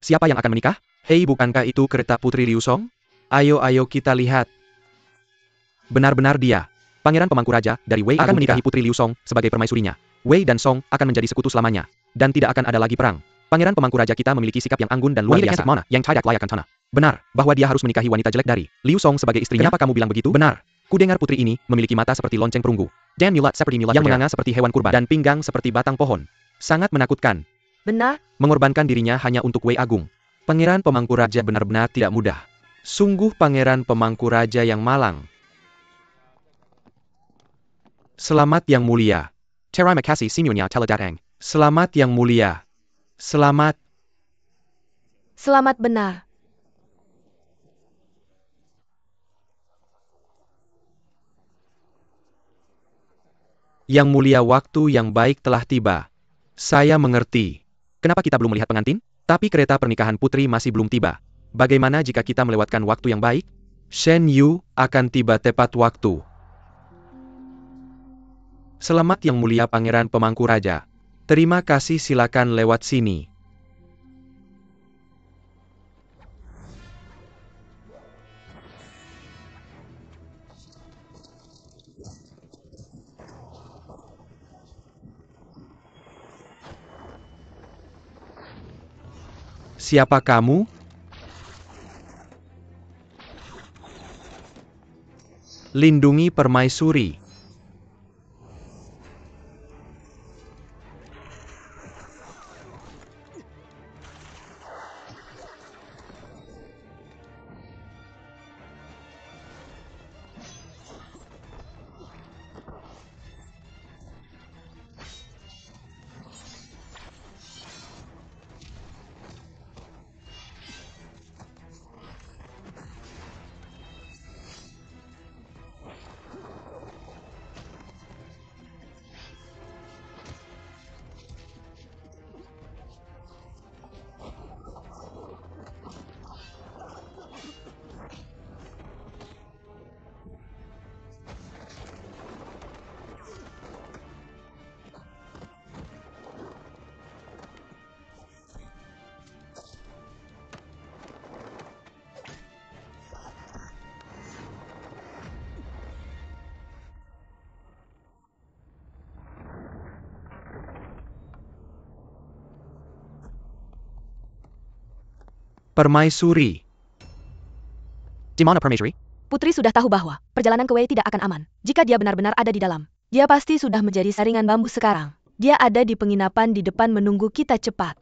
Siapa yang akan menikah? Hei, bukankah itu kereta Putri Liu Song? Ayo kita lihat. Benar-benar dia. Pangeran pemangku raja dari Wei akan menikahi Putri Liu Song sebagai permaisurinya. Wei dan Song akan menjadi sekutu selamanya. Dan tidak akan ada lagi perang. Pangeran pemangku raja kita memiliki sikap yang anggun dan luar biasa. Mana yang tidak layak tanah? Benar, bahwa dia harus menikahi wanita jelek dari Liu Song sebagai istrinya. Kenapa kamu bilang begitu? Benar. Kudengar putri ini memiliki mata seperti lonceng perunggu. Dan mulat seperti mulat yang menganga seperti hewan kurban. Dan pinggang seperti batang pohon. Sangat menakutkan. Benar? Mengorbankan dirinya hanya untuk Wei Agung. Pangeran pemangku raja benar-benar tidak mudah. Sungguh pangeran pemangku raja yang malang. Selamat yang mulia. Terima kasih semuanya telah datang. Selamat yang mulia. Selamat. Selamat benar. Yang mulia, waktu yang baik telah tiba. Saya mengerti. Kenapa kita belum melihat pengantin? Tapi kereta pernikahan putri masih belum tiba. Bagaimana jika kita melewatkan waktu yang baik? Shen Yu akan tiba tepat waktu. Selamat yang mulia pangeran pemangku raja. Terima kasih, silakan lewat sini. Siapa kamu? Lindungi permaisuri. Permaisuri. Di mana permaisuri? Putri sudah tahu bahwa perjalanan ke Wei tidak akan aman jika dia benar-benar ada di dalam. Dia pasti sudah menjadi saringan bambu sekarang. Dia ada di penginapan di depan menunggu kita cepat.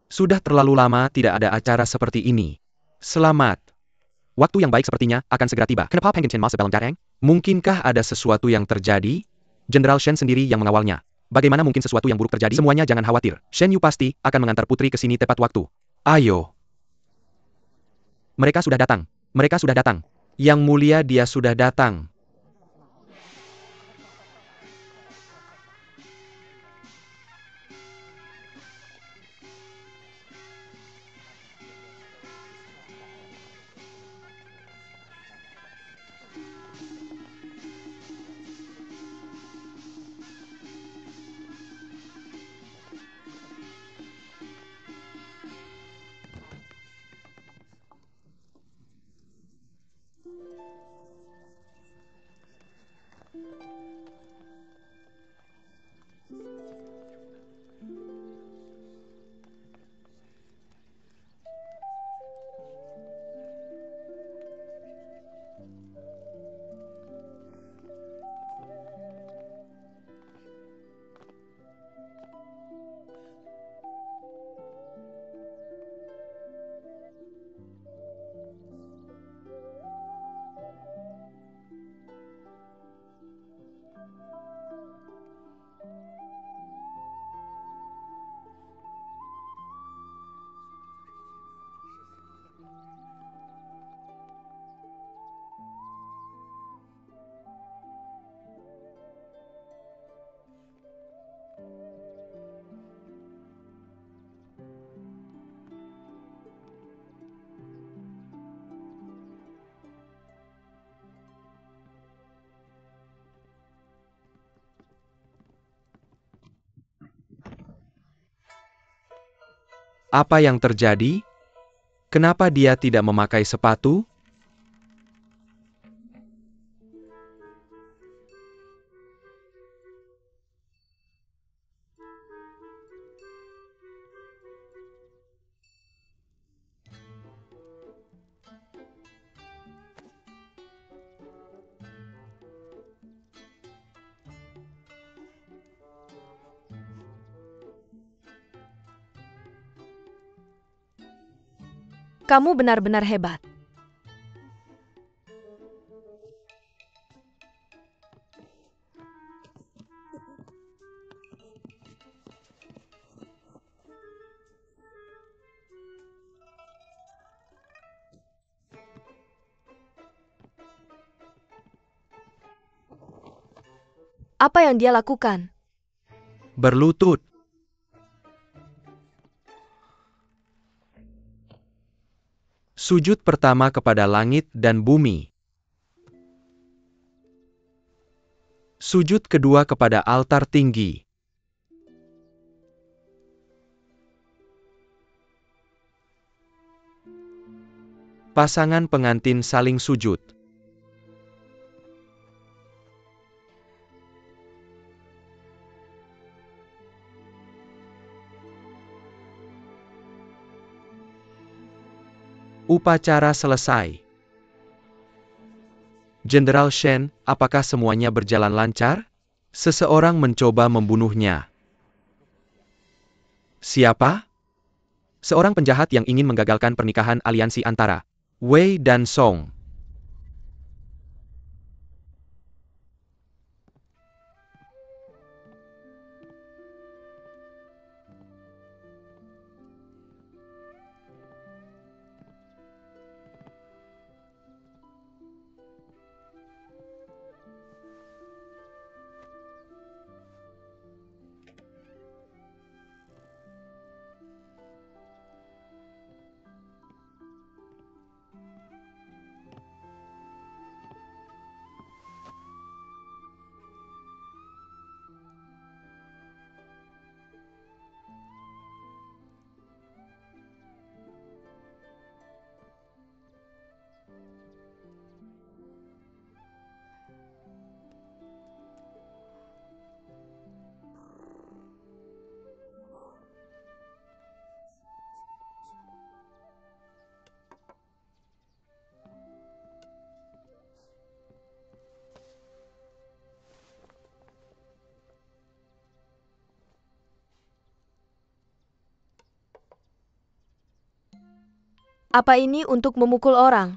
Sudah terlalu lama tidak ada acara seperti ini. Selamat. Waktu yang baik sepertinya akan segera tiba. Kenapa Pengintin masa dalam datang? Mungkinkah ada sesuatu yang terjadi? Jenderal Shen sendiri yang mengawalnya. Bagaimana mungkin sesuatu yang buruk terjadi? Semuanya jangan khawatir. Shen Yu pasti akan mengantar putri ke sini tepat waktu. Ayo. Mereka sudah datang. Mereka sudah datang. Yang mulia, dia sudah datang. Apa yang terjadi? Kenapa dia tidak memakai sepatu? Kamu benar-benar hebat. Apa yang dia lakukan? Berlutut. Sujud pertama kepada langit dan bumi. Sujud kedua kepada altar tinggi. Pasangan pengantin saling sujud. Upacara selesai. Jenderal Shen, apakah semuanya berjalan lancar? Seseorang mencoba membunuhnya. Siapa? Seorang penjahat yang ingin menggagalkan pernikahan aliansi antara Wei dan Song. Apa ini untuk memukul orang?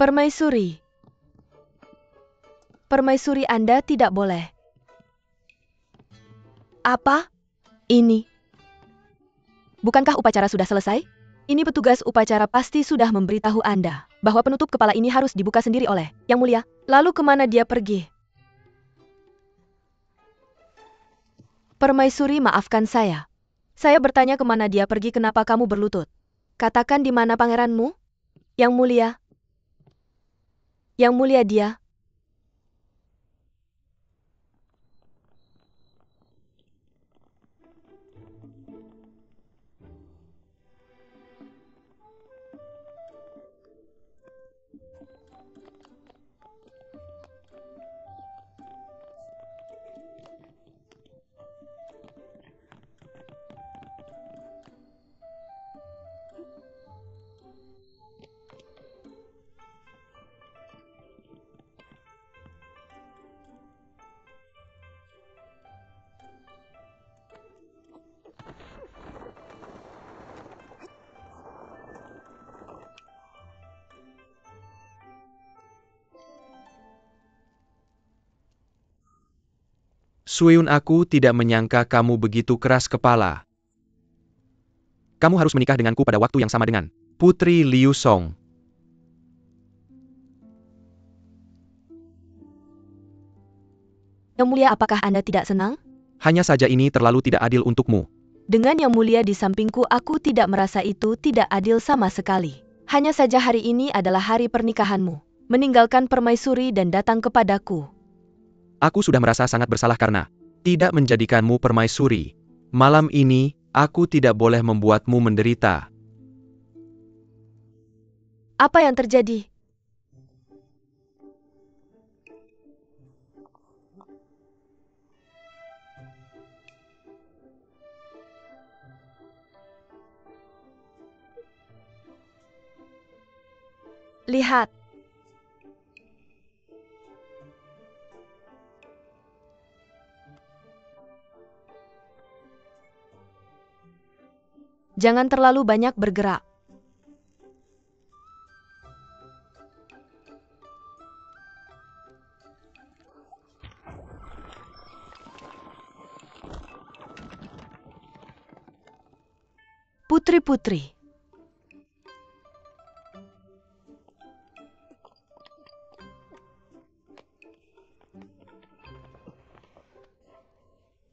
Permaisuri. Permaisuri Anda tidak boleh. Apa? Ini. Bukankah upacara sudah selesai? Ini petugas upacara pasti sudah memberitahu Anda bahwa penutup kepala ini harus dibuka sendiri oleh Yang Mulia. Lalu kemana dia pergi? Permaisuri, maafkan saya. Saya bertanya kemana dia pergi, kenapa kamu berlutut? Katakan di mana pangeranmu? Yang mulia. Yang mulia dia. Suyun, aku tidak menyangka kamu begitu keras kepala. Kamu harus menikah denganku pada waktu yang sama dengan Putri Liu Song. Yang mulia, apakah Anda tidak senang? Hanya saja ini terlalu tidak adil untukmu. Dengan yang mulia di sampingku, aku tidak merasa itu tidak adil sama sekali. Hanya saja hari ini adalah hari pernikahanmu. Meninggalkan permaisuri dan datang kepadaku. Aku sudah merasa sangat bersalah karena tidak menjadikanmu permaisuri. Malam ini, aku tidak boleh membuatmu menderita. Apa yang terjadi? Lihat. Jangan terlalu banyak bergerak. Putri-putri.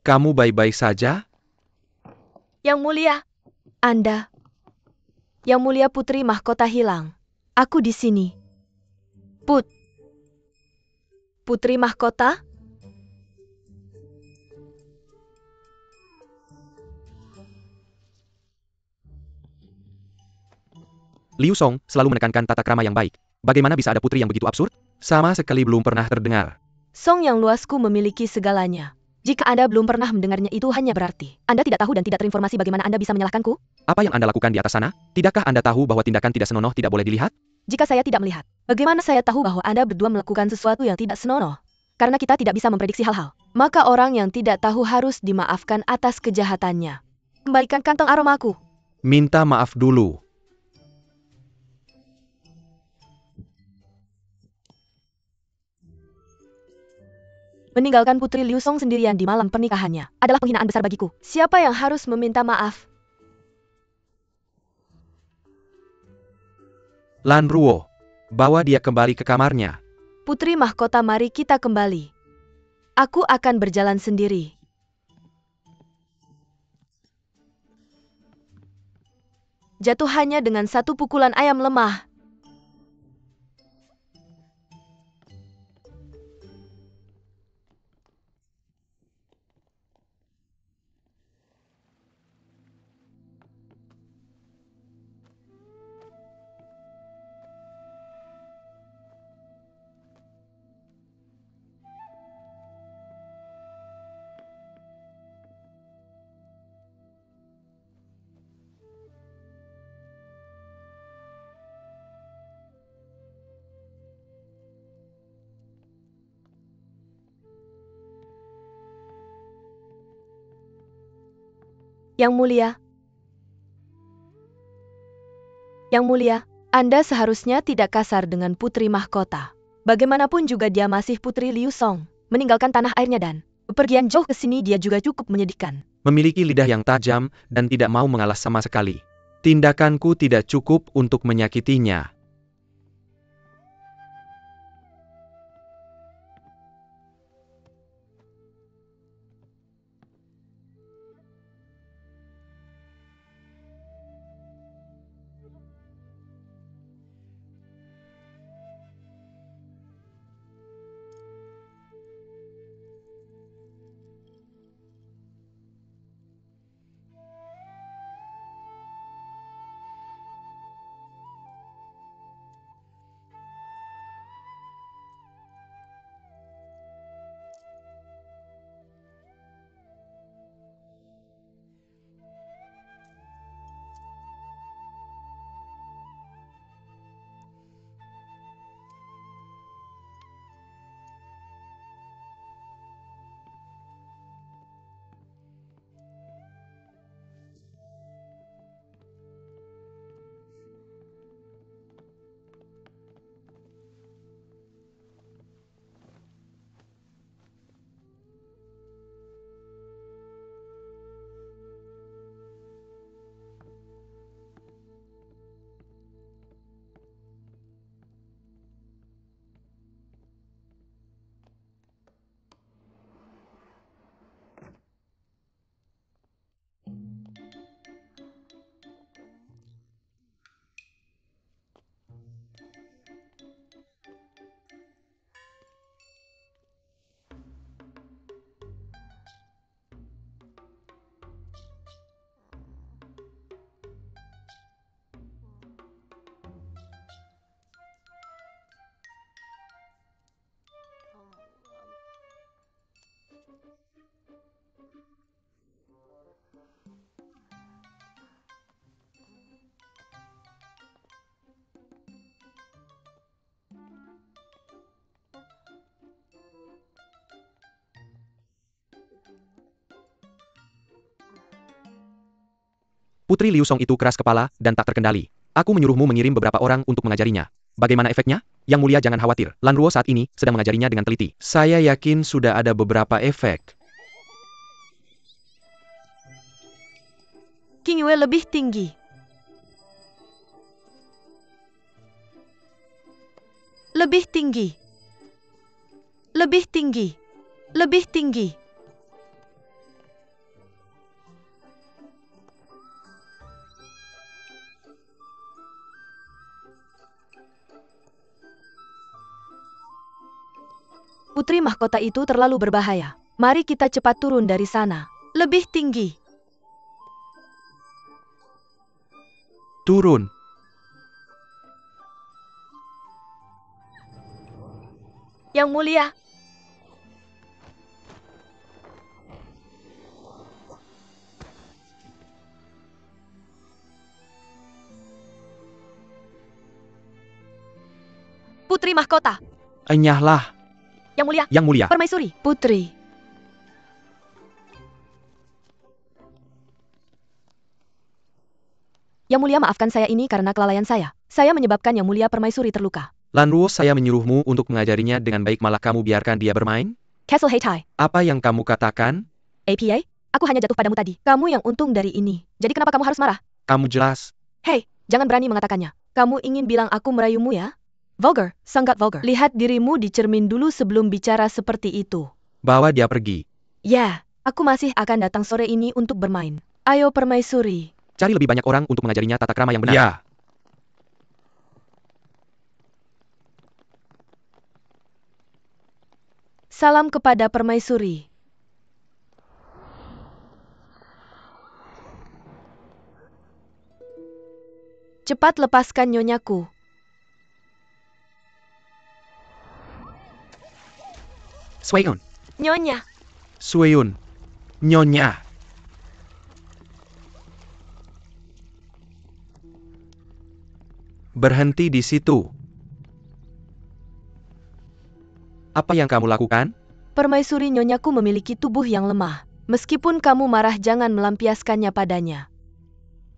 Kamu baik-baik saja? Yang mulia. Anda. Yang mulia, putri mahkota hilang. Aku di sini. Putri mahkota? Liu Song selalu menekankan tata krama yang baik. Bagaimana bisa ada putri yang begitu absurd? Sama sekali belum pernah terdengar. Song yang luasku memiliki segalanya. Jika Anda belum pernah mendengarnya, itu hanya berarti Anda tidak tahu dan tidak terinformasi. Bagaimana Anda bisa menyalahkanku? Apa yang Anda lakukan di atas sana? Tidakkah Anda tahu bahwa tindakan tidak senonoh tidak boleh dilihat? Jika saya tidak melihat, bagaimana saya tahu bahwa Anda berdua melakukan sesuatu yang tidak senonoh? Karena kita tidak bisa memprediksi hal-hal. Maka orang yang tidak tahu harus dimaafkan atas kejahatannya. Kembalikan kantong aromaku. Minta maaf dulu. Meninggalkan Putri Liu Song sendirian di malam pernikahannya adalah penghinaan besar bagiku. Siapa yang harus meminta maaf? Lan Ruo, bawa dia kembali ke kamarnya. Putri mahkota, mari kita kembali. Aku akan berjalan sendiri. Jatuh hanya dengan satu pukulan ayam lemah. Yang mulia. Yang mulia, Anda seharusnya tidak kasar dengan putri mahkota. Bagaimanapun juga dia masih Putri Liu Song. Meninggalkan tanah airnya dan bepergian jauh ke sini dia juga cukup menyedihkan. Memiliki lidah yang tajam dan tidak mau mengalah sama sekali. Tindakanku tidak cukup untuk menyakitinya. Putri Liu Song itu keras kepala dan tak terkendali. Aku menyuruhmu mengirim beberapa orang untuk mengajarinya. Bagaimana efeknya? Yang mulia jangan khawatir. Lan Ruo saat ini sedang mengajarinya dengan teliti. Saya yakin sudah ada beberapa efek. King Yue lebih tinggi. Lebih tinggi. Lebih tinggi. Lebih tinggi. Putri mahkota itu terlalu berbahaya. Mari kita cepat turun dari sana. Lebih tinggi. Turun. Yang mulia. Putri mahkota. Enyahlah. Yang mulia. Yang mulia. Permaisuri. Putri. Yang mulia, maafkan saya ini karena kelalaian saya. Saya menyebabkan Yang mulia Permaisuri terluka. Lan Ruo, saya menyuruhmu untuk mengajarinya dengan baik, malah kamu biarkan dia bermain? Castle Heitai. Apa yang kamu katakan? APA, aku hanya jatuh padamu tadi. Kamu yang untung dari ini. Jadi kenapa kamu harus marah? Kamu jelas. Hei, jangan berani mengatakannya. Kamu ingin bilang aku merayumu ya? Vulgar, sangat vulgar. Lihat dirimu di cermin dulu sebelum bicara seperti itu. Bawa dia pergi. Ya, aku masih akan datang sore ini untuk bermain. Ayo Permaisuri. Cari lebih banyak orang untuk mengajarinya tata krama yang benar. Ya. Salam kepada Permaisuri. Cepat lepaskan nyonyaku. Sueyun. Nyonya. Sueyun. Nyonya. Berhenti di situ. Apa yang kamu lakukan? Permaisuri, nyonyaku memiliki tubuh yang lemah. Meskipun kamu marah, jangan melampiaskannya padanya.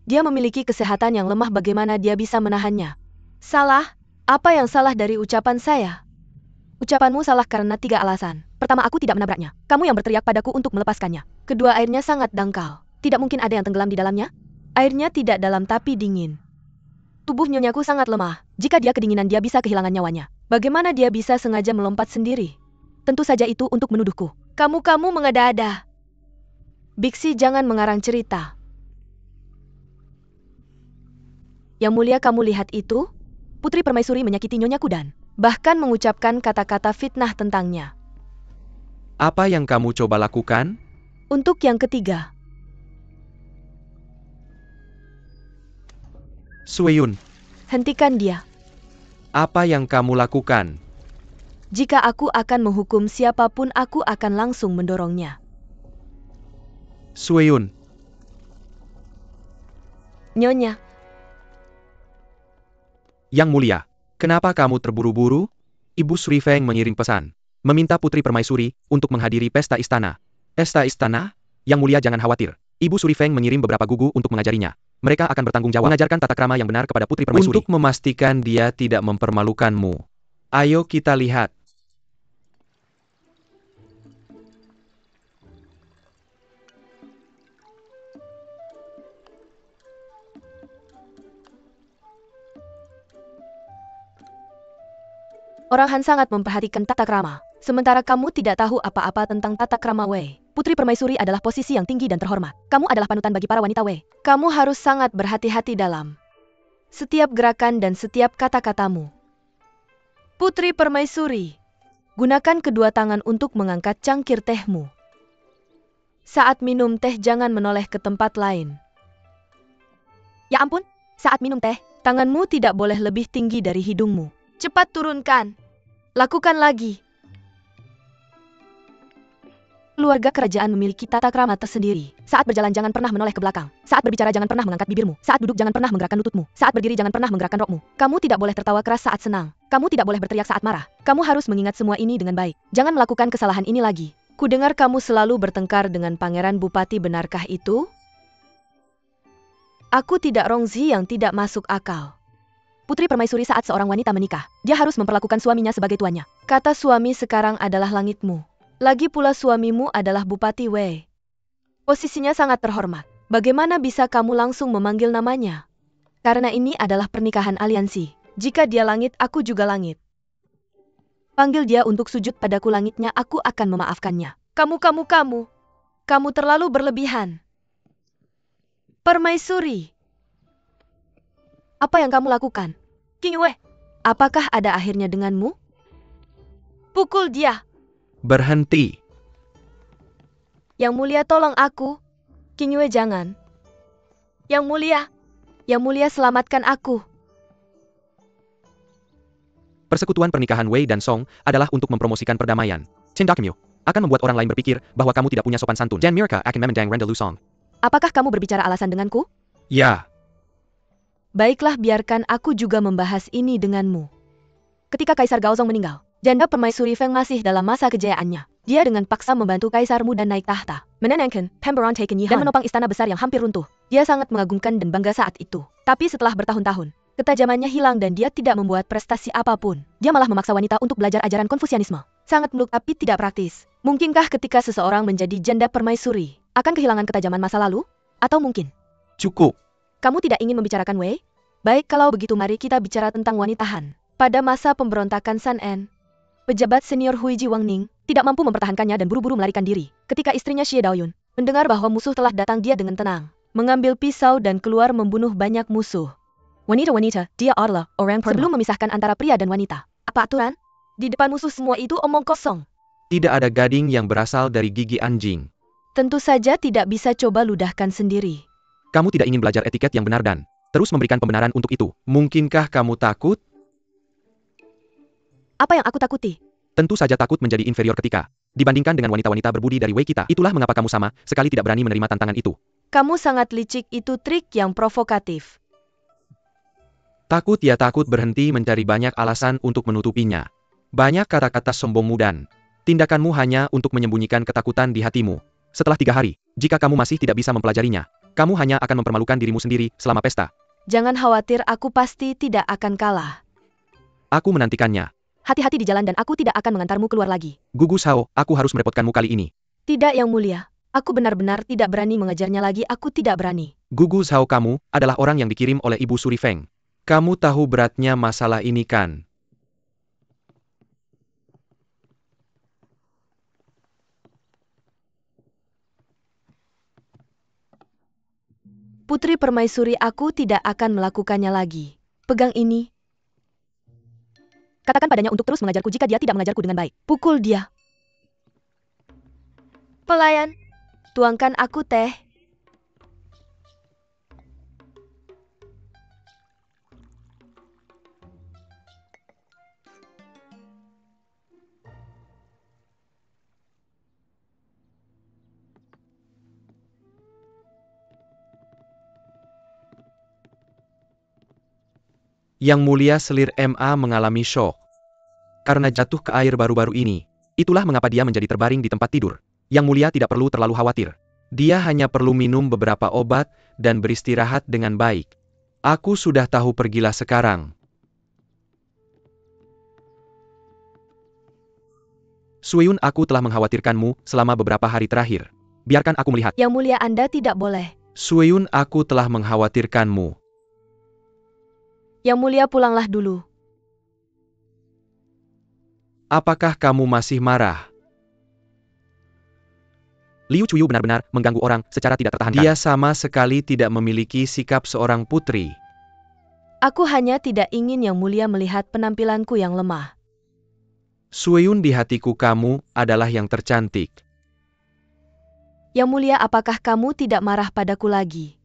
Dia memiliki kesehatan yang lemah, bagaimana dia bisa menahannya? Salah? Apa yang salah dari ucapan saya? Ucapanmu salah karena 3 alasan. Pertama, aku tidak menabraknya. Kamu yang berteriak padaku untuk melepaskannya. Kedua, airnya sangat dangkal. Tidak mungkin ada yang tenggelam di dalamnya. Airnya tidak dalam tapi dingin. Tubuh nyonyaku sangat lemah. Jika dia kedinginan, dia bisa kehilangan nyawanya. Bagaimana dia bisa sengaja melompat sendiri? Tentu saja itu untuk menuduhku. Kamu mengada-ada. Biksi, jangan mengarang cerita. Yang mulia, kamu lihat itu? Putri Permaisuri menyakiti nyonyaku dan bahkan mengucapkan kata-kata fitnah tentangnya. Apa yang kamu coba lakukan? Untuk yang ketiga. Sueyun. Hentikan dia. Apa yang kamu lakukan? Jika aku akan menghukum siapapun, aku akan langsung mendorongnya. Sueyun. Nyonya. Yang mulia, kenapa kamu terburu-buru? Ibu Sri Feng mengirim pesan. Meminta Putri Permaisuri untuk menghadiri pesta istana. Pesta istana? Yang mulia jangan khawatir. Ibu Sri Feng mengirim beberapa gugu untuk mengajarinya. Mereka akan bertanggung jawab mengajarkan tata krama yang benar kepada Putri Permaisuri. Untuk memastikan dia tidak mempermalukanmu. Ayo kita lihat. Orang Han sangat memperhatikan tata krama. Sementara kamu tidak tahu apa-apa tentang tata krama Wei. Putri Permaisuri adalah posisi yang tinggi dan terhormat. Kamu adalah panutan bagi para wanita Wei. Kamu harus sangat berhati-hati dalam setiap gerakan dan setiap kata-katamu. Putri Permaisuri, gunakan kedua tangan untuk mengangkat cangkir tehmu. Saat minum teh jangan menoleh ke tempat lain. Ya ampun, saat minum teh, tanganmu tidak boleh lebih tinggi dari hidungmu. Cepat turunkan. Lakukan lagi. Keluarga kerajaan memiliki tata krama tersendiri. Saat berjalan jangan pernah menoleh ke belakang. Saat berbicara jangan pernah mengangkat bibirmu. Saat duduk jangan pernah menggerakkan lututmu. Saat berdiri jangan pernah menggerakkan rokmu. Kamu tidak boleh tertawa keras saat senang. Kamu tidak boleh berteriak saat marah. Kamu harus mengingat semua ini dengan baik. Jangan melakukan kesalahan ini lagi. Kudengar kamu selalu bertengkar dengan Pangeran Bupati, benarkah itu? Aku tidak Rongzi yang tidak masuk akal. Putri permaisuri saat seorang wanita menikah, dia harus memperlakukan suaminya sebagai tuannya. Kata suami sekarang adalah langitmu. Lagi pula suamimu adalah Bupati Wei. Posisinya sangat terhormat. Bagaimana bisa kamu langsung memanggil namanya? Karena ini adalah pernikahan aliansi. Jika dia langit, aku juga langit. Panggil dia untuk sujud padaku langitnya, aku akan memaafkannya. Kamu terlalu berlebihan. Permaisuri. Apa yang kamu lakukan? King Yue, apakah ada akhirnya denganmu? Pukul dia. Berhenti. Yang mulia tolong aku. King Yue jangan. Yang mulia selamatkan aku. Persekutuan pernikahan Wei dan Song adalah untuk mempromosikan perdamaian. Chen Dakimyo akan membuat orang lain berpikir bahwa kamu tidak punya sopan santun. Jan Mirka akan memendang Rendalu Song. Apakah kamu berbicara alasan denganku? Ya. Baiklah, biarkan aku juga membahas ini denganmu. Ketika Kaisar Gaozong meninggal, janda permaisuri Feng masih dalam masa kejayaannya. Dia dengan paksa membantu kaisar muda naik tahta, menenangkan pemberontakan Yihan dan menopang istana besar yang hampir runtuh. Dia sangat mengagumkan dan bangga saat itu. Tapi setelah bertahun-tahun, ketajamannya hilang dan dia tidak membuat prestasi apapun. Dia malah memaksa wanita untuk belajar ajaran Konfusianisme. Sangat muluk tapi tidak praktis. Mungkinkah ketika seseorang menjadi janda permaisuri, akan kehilangan ketajaman masa lalu? Atau mungkin? Cukup. Kamu tidak ingin membicarakan Wei? Baik, kalau begitu mari kita bicara tentang wanita Han. Pada masa pemberontakan San En, pejabat senior Huiji Wang Ning tidak mampu mempertahankannya dan buru-buru melarikan diri. Ketika istrinya Xie Daoyun mendengar bahwa musuh telah datang, dia dengan tenang mengambil pisau dan keluar membunuh banyak musuh. Wanita-wanita, dia adalah orang pertama. Sebelum memisahkan antara pria dan wanita. Apa aturan? Di depan musuh semua itu omong kosong. Tidak ada gading yang berasal dari gigi anjing. Tentu saja tidak bisa, coba ludahkan sendiri. Kamu tidak ingin belajar etiket yang benar dan terus memberikan pembenaran untuk itu. Mungkinkah kamu takut? Apa yang aku takuti? Tentu saja takut menjadi inferior ketika dibandingkan dengan wanita-wanita berbudi dari Wei kita. Itulah mengapa kamu sama sekali tidak berani menerima tantangan itu. Kamu sangat licik, itu trik yang provokatif. Takut ya takut, berhenti mencari banyak alasan untuk menutupinya. Banyak kata-kata sombongmu dan tindakanmu hanya untuk menyembunyikan ketakutan di hatimu. Setelah 3 hari, jika kamu masih tidak bisa mempelajarinya, kamu hanya akan mempermalukan dirimu sendiri selama pesta. Jangan khawatir, aku pasti tidak akan kalah. Aku menantikannya. Hati-hati di jalan dan aku tidak akan mengantarmu keluar lagi. Gugus Hao, aku harus merepotkanmu kali ini. Tidak, Yang Mulia. Aku benar-benar tidak berani mengejarnya lagi, aku tidak berani. Gugus Hao, kamu adalah orang yang dikirim oleh Ibu Suri Feng. Kamu tahu beratnya masalah ini kan? Putri permaisuri, aku tidak akan melakukannya lagi. Pegang ini. Katakan padanya untuk terus mengajarku jika dia tidak mengajarku dengan baik. Pukul dia. Pelayan, tuangkan aku teh. Yang Mulia Selir MA mengalami syok karena jatuh ke air baru-baru ini. Itulah mengapa dia menjadi terbaring di tempat tidur. Yang Mulia tidak perlu terlalu khawatir. Dia hanya perlu minum beberapa obat dan beristirahat dengan baik. Aku sudah tahu, pergilah sekarang. Suyun, aku telah mengkhawatirkanmu selama beberapa hari terakhir. Biarkan aku melihat. Yang Mulia, Anda tidak boleh. Suyun, aku telah mengkhawatirkanmu. Yang Mulia, pulanglah dulu. Apakah kamu masih marah? Liu Chuyu benar-benar mengganggu orang secara tidak tertahankan. Dia sama sekali tidak memiliki sikap seorang putri. Aku hanya tidak ingin Yang Mulia melihat penampilanku yang lemah. Suyun, di hatiku kamu adalah yang tercantik. Yang Mulia, apakah kamu tidak marah padaku lagi?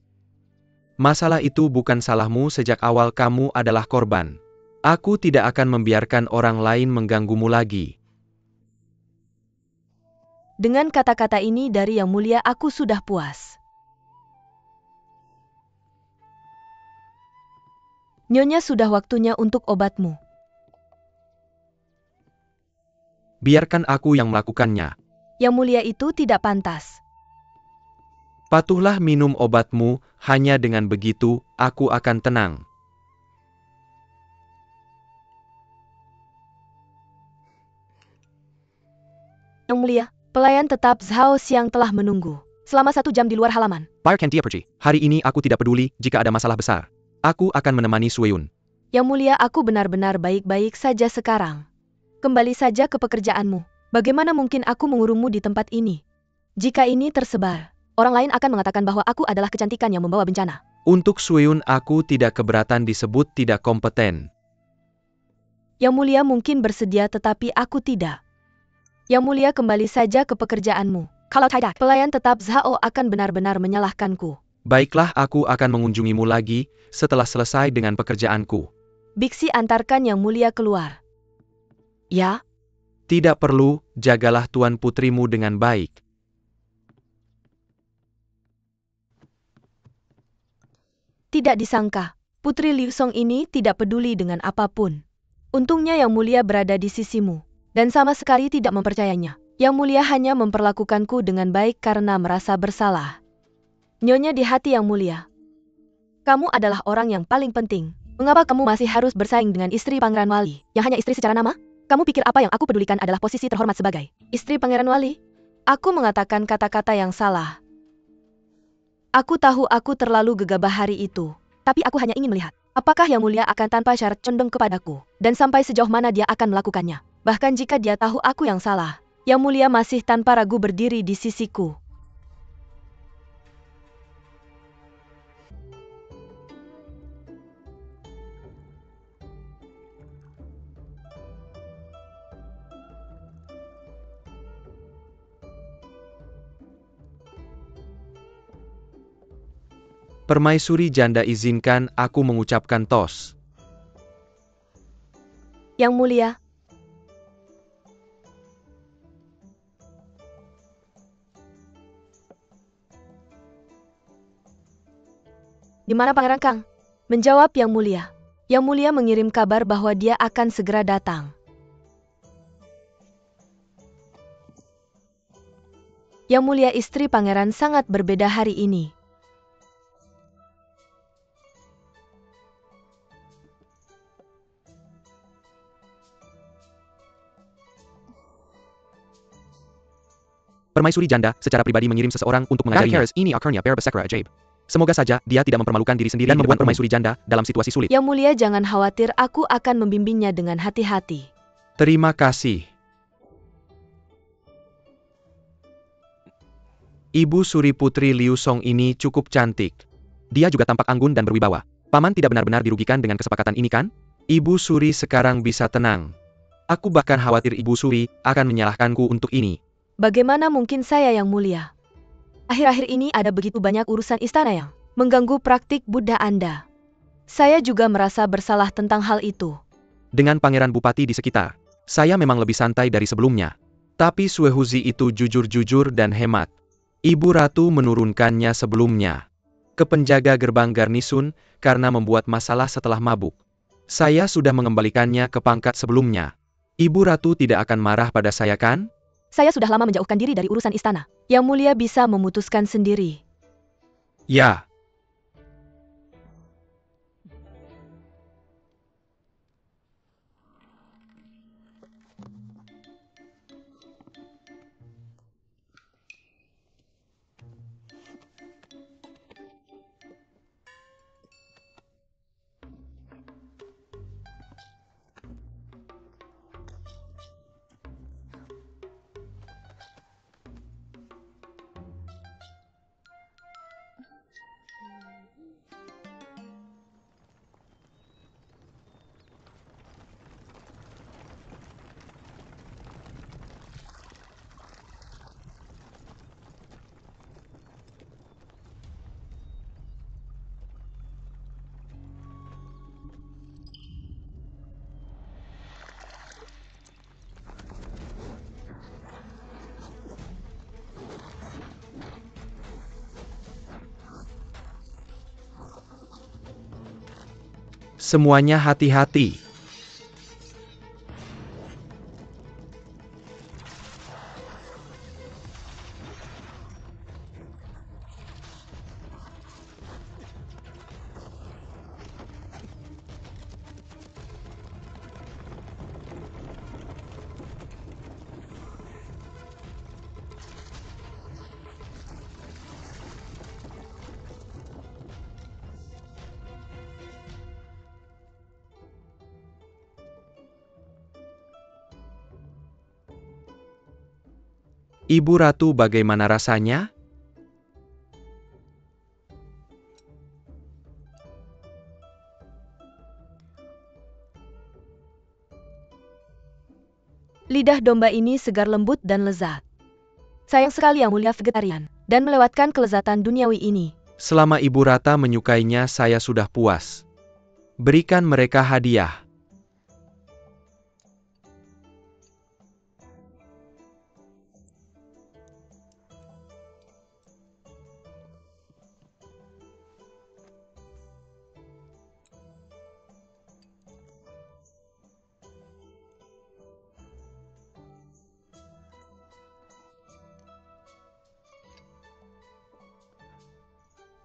Masalah itu bukan salahmu, sejak awal kamu adalah korban. Aku tidak akan membiarkan orang lain mengganggumu lagi. Dengan kata-kata ini dari Yang Mulia, aku sudah puas. Nyonya, sudah waktunya untuk obatmu. Biarkan aku yang melakukannya. Yang Mulia, itu tidak pantas. Patuhlah minum obatmu, hanya dengan begitu, aku akan tenang. Yang mulia, pelayan tetap Zhao Xiang telah menunggu selama 1 jam di luar halaman. Fire can dia pergi. Hari ini aku tidak peduli jika ada masalah besar. Aku akan menemani Sueyun. Yang mulia, aku benar-benar baik-baik saja sekarang. Kembali saja ke pekerjaanmu. Bagaimana mungkin aku mengurungmu di tempat ini? Jika ini tersebar, orang lain akan mengatakan bahwa aku adalah kecantikan yang membawa bencana. Untuk Sueyun aku tidak keberatan disebut tidak kompeten. Yang mulia mungkin bersedia tetapi aku tidak. Yang mulia, kembali saja ke pekerjaanmu. Kalau tidak, pelayan tetap Zhao akan benar-benar menyalahkanku. Baiklah, aku akan mengunjungimu lagi setelah selesai dengan pekerjaanku. Biksi antarkan yang mulia keluar. Ya? Tidak perlu, jagalah tuan putrimu dengan baik. Tidak disangka, Putri Liu Song ini tidak peduli dengan apapun. Untungnya yang mulia berada di sisimu, dan sama sekali tidak mempercayainya. Yang mulia hanya memperlakukanku dengan baik karena merasa bersalah. Nyonya di hati yang mulia, kamu adalah orang yang paling penting. Mengapa kamu masih harus bersaing dengan istri Pangeran Wali, yang hanya istri secara nama? Kamu pikir apa yang aku pedulikan adalah posisi terhormat sebagai istri Pangeran Wali? Aku mengatakan kata-kata yang salah. Aku tahu aku terlalu gegabah hari itu, tapi aku hanya ingin melihat apakah yang mulia akan tanpa syarat condong kepadaku, dan sampai sejauh mana dia akan melakukannya. Bahkan jika dia tahu aku yang salah, yang mulia masih tanpa ragu berdiri di sisiku. Permaisuri janda, izinkan aku mengucapkan tos. Yang mulia, di mana Pangeran Kang? Menjawab yang mulia. Yang mulia mengirim kabar bahwa dia akan segera datang. Yang mulia, istri pangeran sangat berbeda hari ini. Permaisuri janda secara pribadi mengirim seseorang untuk mengajarinya. Ini akhirnya bersekra ajaib. Semoga saja dia tidak mempermalukan diri sendiri dan membuat permaisuri janda dalam situasi sulit. Yang mulia, jangan khawatir, aku akan membimbingnya dengan hati-hati. Terima kasih. Ibu Suri Putri Liu Song ini cukup cantik. Dia juga tampak anggun dan berwibawa. Paman tidak benar-benar dirugikan dengan kesepakatan ini, kan? Ibu Suri sekarang bisa tenang. Aku bahkan khawatir Ibu Suri akan menyalahkanku untuk ini. Bagaimana mungkin saya yang mulia? Akhir-akhir ini ada begitu banyak urusan istana yang mengganggu praktik Buddha Anda. Saya juga merasa bersalah tentang hal itu. Dengan Pangeran Bupati di sekitar, saya memang lebih santai dari sebelumnya. Tapi Suehuzi itu jujur-jujur dan hemat. Ibu Ratu menurunkannya sebelumnya ke penjaga gerbang garnisun karena membuat masalah setelah mabuk. Saya sudah mengembalikannya ke pangkat sebelumnya. Ibu Ratu tidak akan marah pada saya, kan? Saya sudah lama menjauhkan diri dari urusan istana. Yang mulia bisa memutuskan sendiri. Ya. Semuanya hati-hati. Ibu Ratu, bagaimana rasanya? Lidah domba ini segar lembut dan lezat. Sayang sekali Yang Mulia vegetarian, dan melewatkan kelezatan duniawi ini. Selama Ibu Rata menyukainya, saya sudah puas. Berikan mereka hadiah.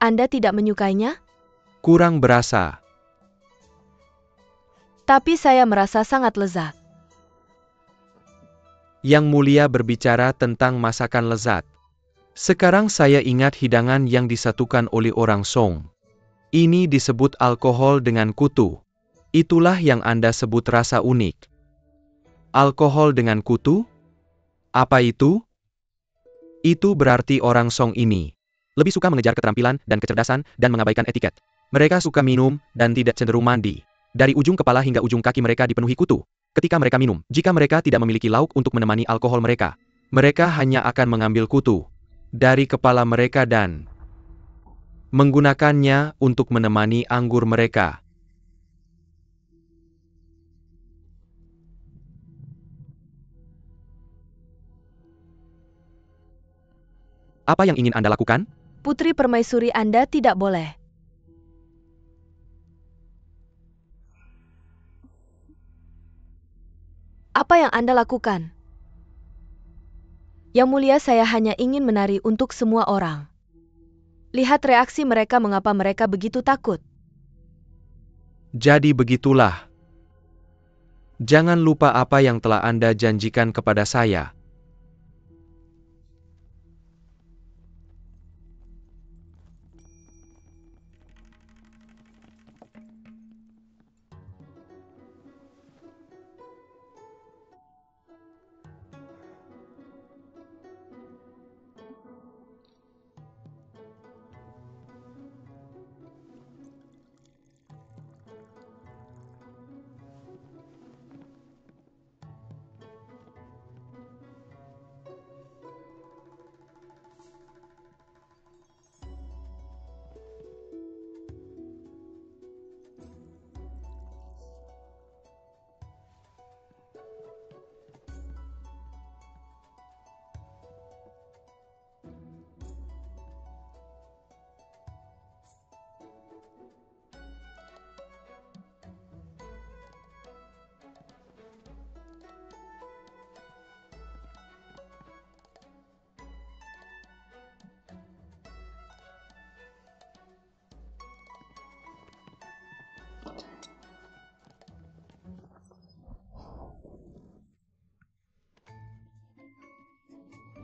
Anda tidak menyukainya? Kurang berasa. Tapi saya merasa sangat lezat. Yang Mulia berbicara tentang masakan lezat. Sekarang saya ingat hidangan yang disatukan oleh orang Song. Ini disebut alkohol dengan kutu. Itulah yang Anda sebut rasa unik. Alkohol dengan kutu? Apa itu? Itu berarti orang Song ini lebih suka mengejar keterampilan dan kecerdasan dan mengabaikan etiket. Mereka suka minum dan tidak cenderung mandi. Dari ujung kepala hingga ujung kaki mereka dipenuhi kutu. Ketika mereka minum, jika mereka tidak memiliki lauk untuk menemani alkohol mereka, mereka hanya akan mengambil kutu dari kepala mereka dan menggunakannya untuk menemani anggur mereka. Apa yang ingin Anda lakukan? Putri permaisuri Anda tidak boleh. Apa yang Anda lakukan? Yang Mulia, saya hanya ingin menari untuk semua orang. Lihat reaksi mereka, mengapa mereka begitu takut. Jadi begitulah. Jangan lupa apa yang telah Anda janjikan kepada saya.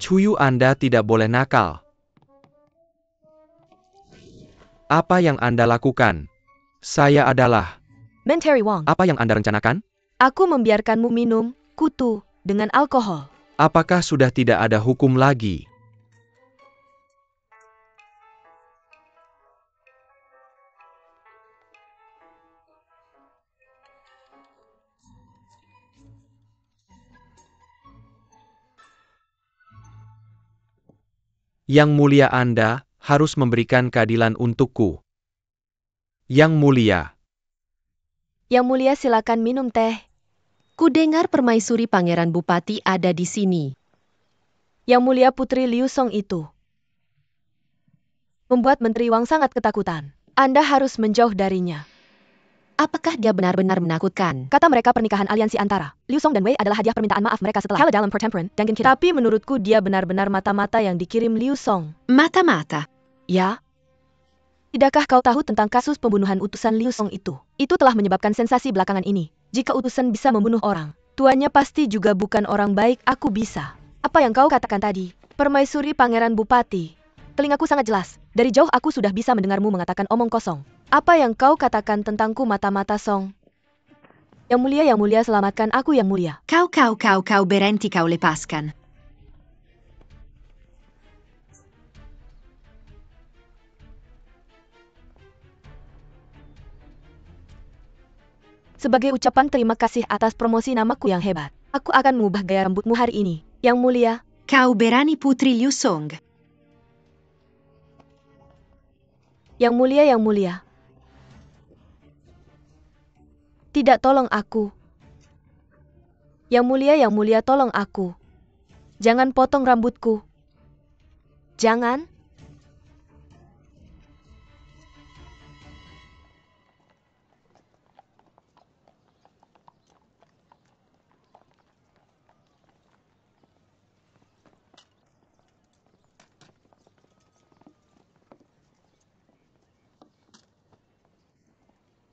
Cuyu, Anda tidak boleh nakal. Apa yang Anda lakukan? Saya adalah. Menteri Wong, Apa yang Anda rencanakan? aku membiarkanmu minum kutu dengan alkohol. Apakah sudah tidak ada hukum lagi? Yang Mulia, Anda harus memberikan keadilan untukku. Yang Mulia. Yang Mulia, silakan minum teh. Kudengar permaisuri Pangeran Bupati ada di sini. Yang Mulia, Putri Liu Song itu membuat Menteri Wang sangat ketakutan. Anda harus menjauh darinya. Apakah dia benar-benar menakutkan? Kata mereka pernikahan aliansi antara Liu Song dan Wei adalah hadiah permintaan maaf mereka setelah kalah dalam pertempuran dan Gen Kita. Tapi menurutku dia benar-benar mata-mata yang dikirim Liu Song. Mata-mata. Ya? Tidakkah kau tahu tentang kasus pembunuhan utusan Liu Song itu? Itu telah menyebabkan sensasi belakangan ini. Jika utusan bisa membunuh orang, tuannya pasti juga bukan orang baik. Aku bisa. Apa yang kau katakan tadi? Permaisuri Pangeran Bupati. Telingaku sangat jelas. Dari jauh aku sudah bisa mendengarmu mengatakan omong kosong. Apa yang kau katakan tentangku, mata-mata Song? Yang Mulia, selamatkan aku, Yang Mulia. Kau berhenti, kau lepaskan. Sebagai ucapan terima kasih atas promosi namaku yang hebat, aku akan mengubah gaya rambutmu hari ini. Yang mulia, Kau berani Putri Liu Song. yang mulia, yang mulia. Tidak, tolong aku. Yang mulia, tolong aku. Jangan potong rambutku. Jangan.